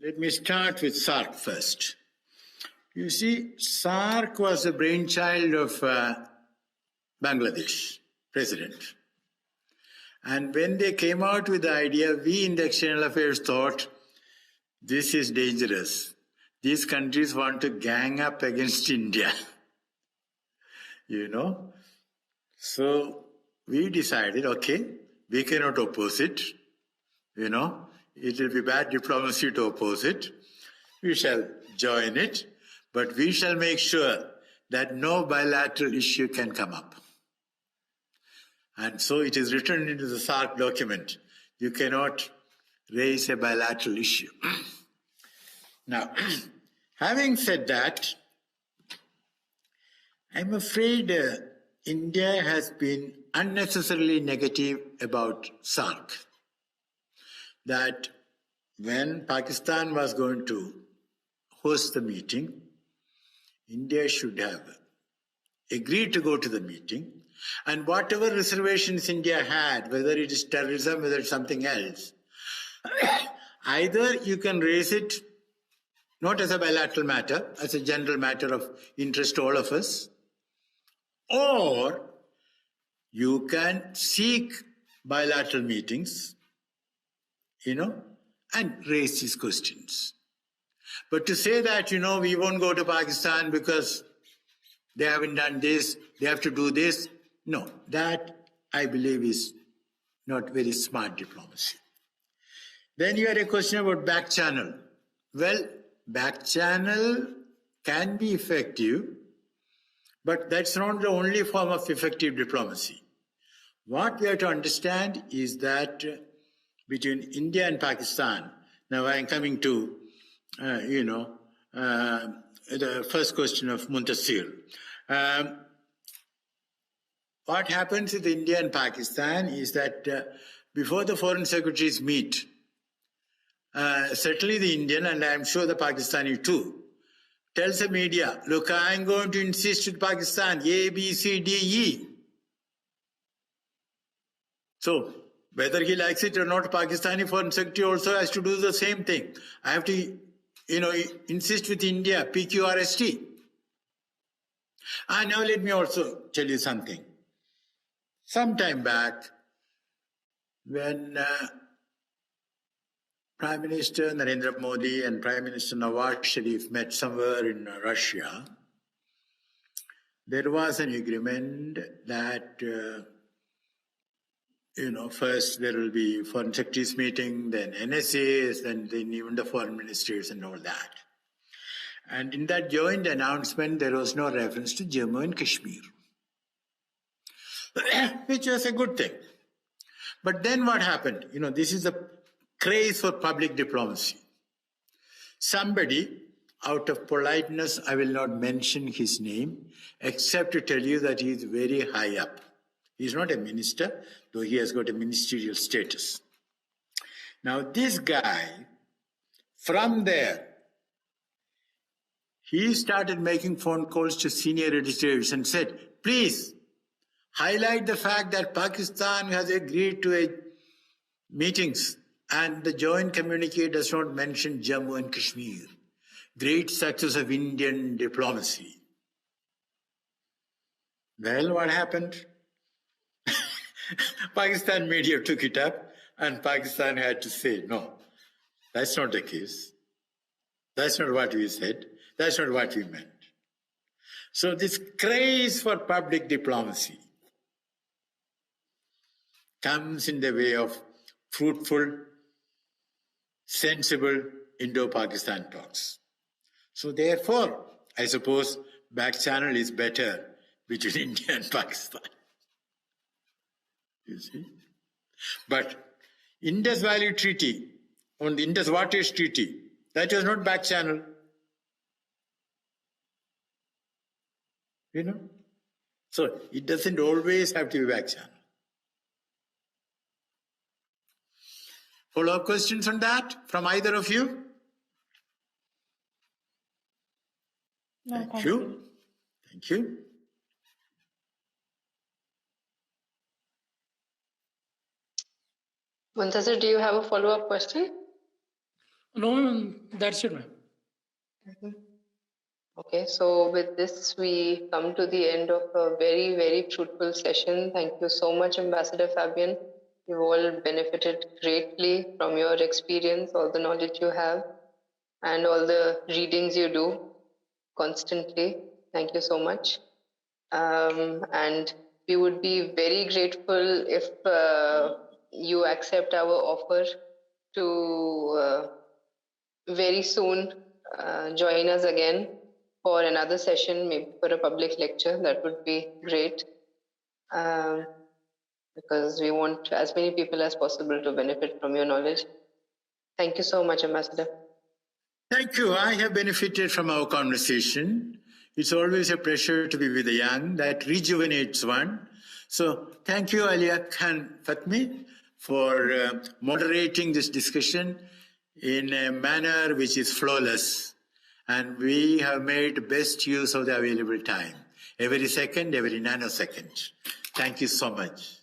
Let me start with SARC first. You see, SARC was the brainchild of Bangladesh president. And when they came out with the idea, we in the External Affairs thought, this is dangerous. These countries want to gang up against India. So we decided, okay, we cannot oppose it. It will be bad diplomacy to oppose it. We shall join it, but we shall make sure that no bilateral issue can come up. And so it is written into the SARC document. You cannot raise a bilateral issue. Now, having said that, I'm afraid India has been unnecessarily negative about SAARC. That when Pakistan was going to host the meeting, India should have agreed to go to the meeting, and whatever reservations India had, whether it is terrorism, whether it's something else, either you can raise it not as a bilateral matter, as a general matter of interest to all of us, or you can seek bilateral meetings, and raise these questions. But to say that, we won't go to Pakistan because they haven't done this, they have to do this, no, that I believe is not very smart diplomacy. Then you had a question about back channel. Well, back channel can be effective, but that's not the only form of effective diplomacy. What we have to understand is that between India and Pakistan, now I am coming to, the first question of Muntasir. What happens with India and Pakistan is that before the foreign secretaries meet, certainly the Indian, and I'm sure the Pakistani too, tells the media, look, I'm going to insist with Pakistan, A, B, C, D, E. So, whether he likes it or not, Pakistani foreign secretary also has to do the same thing. I have to, insist with India, PQRST. And now let me also tell you something. Some time back, when Prime Minister Narendra Modi and Prime Minister Nawaz Sharif met somewhere in Russia, there was an agreement that first there will be foreign secretaries meeting, then NSAs, then even the foreign ministers and all that. And in that joint announcement, there was no reference to Jammu and Kashmir, which was a good thing. But then what happened? This is the craze for public diplomacy. Somebody, out of politeness, I will not mention his name, except to tell you that he is very high up. He is not a minister, though he has got a ministerial status. Now this guy, from there, he started making phone calls to senior editors and said, please, highlight the fact that Pakistan has agreed to meetings and the joint communique does not mention Jammu and Kashmir. Great success of Indian diplomacy. Well, what happened? Pakistan media took it up and Pakistan had to say, no, that's not the case. That's not what we said. That's not what we meant. So this craze for public diplomacy comes in the way of fruitful, sensible Indo-Pakistan talks. So therefore, I suppose back channel is better between India and Pakistan. You see? But Indus Valley Treaty, on the Indus Waters Treaty, that was not back channel. So it doesn't always have to be back channel. Follow-up questions on that from either of you? No, thank you. Thank you. Muntasir, do you have a follow-up question? No, that's it, ma'am. Okay, so with this, we come to the end of a very, very fruitful session. Thank you so much, Ambassador Fabian. You've all benefited greatly from your experience, all the knowledge you have, and all the readings you do constantly. Thank you so much. And we would be very grateful if you accept our offer to very soon join us again for another session, maybe for a public lecture. That would be great, because we want as many people as possible to benefit from your knowledge. Thank you so much, Ambassador. Thank you. I have benefited from our conversation. It's always a pleasure to be with the young. That rejuvenates one. So thank you, Alia Khan Fatmi, for moderating this discussion in a manner which is flawless. And we have made best use of the available time. Every second, every nanosecond. Thank you so much.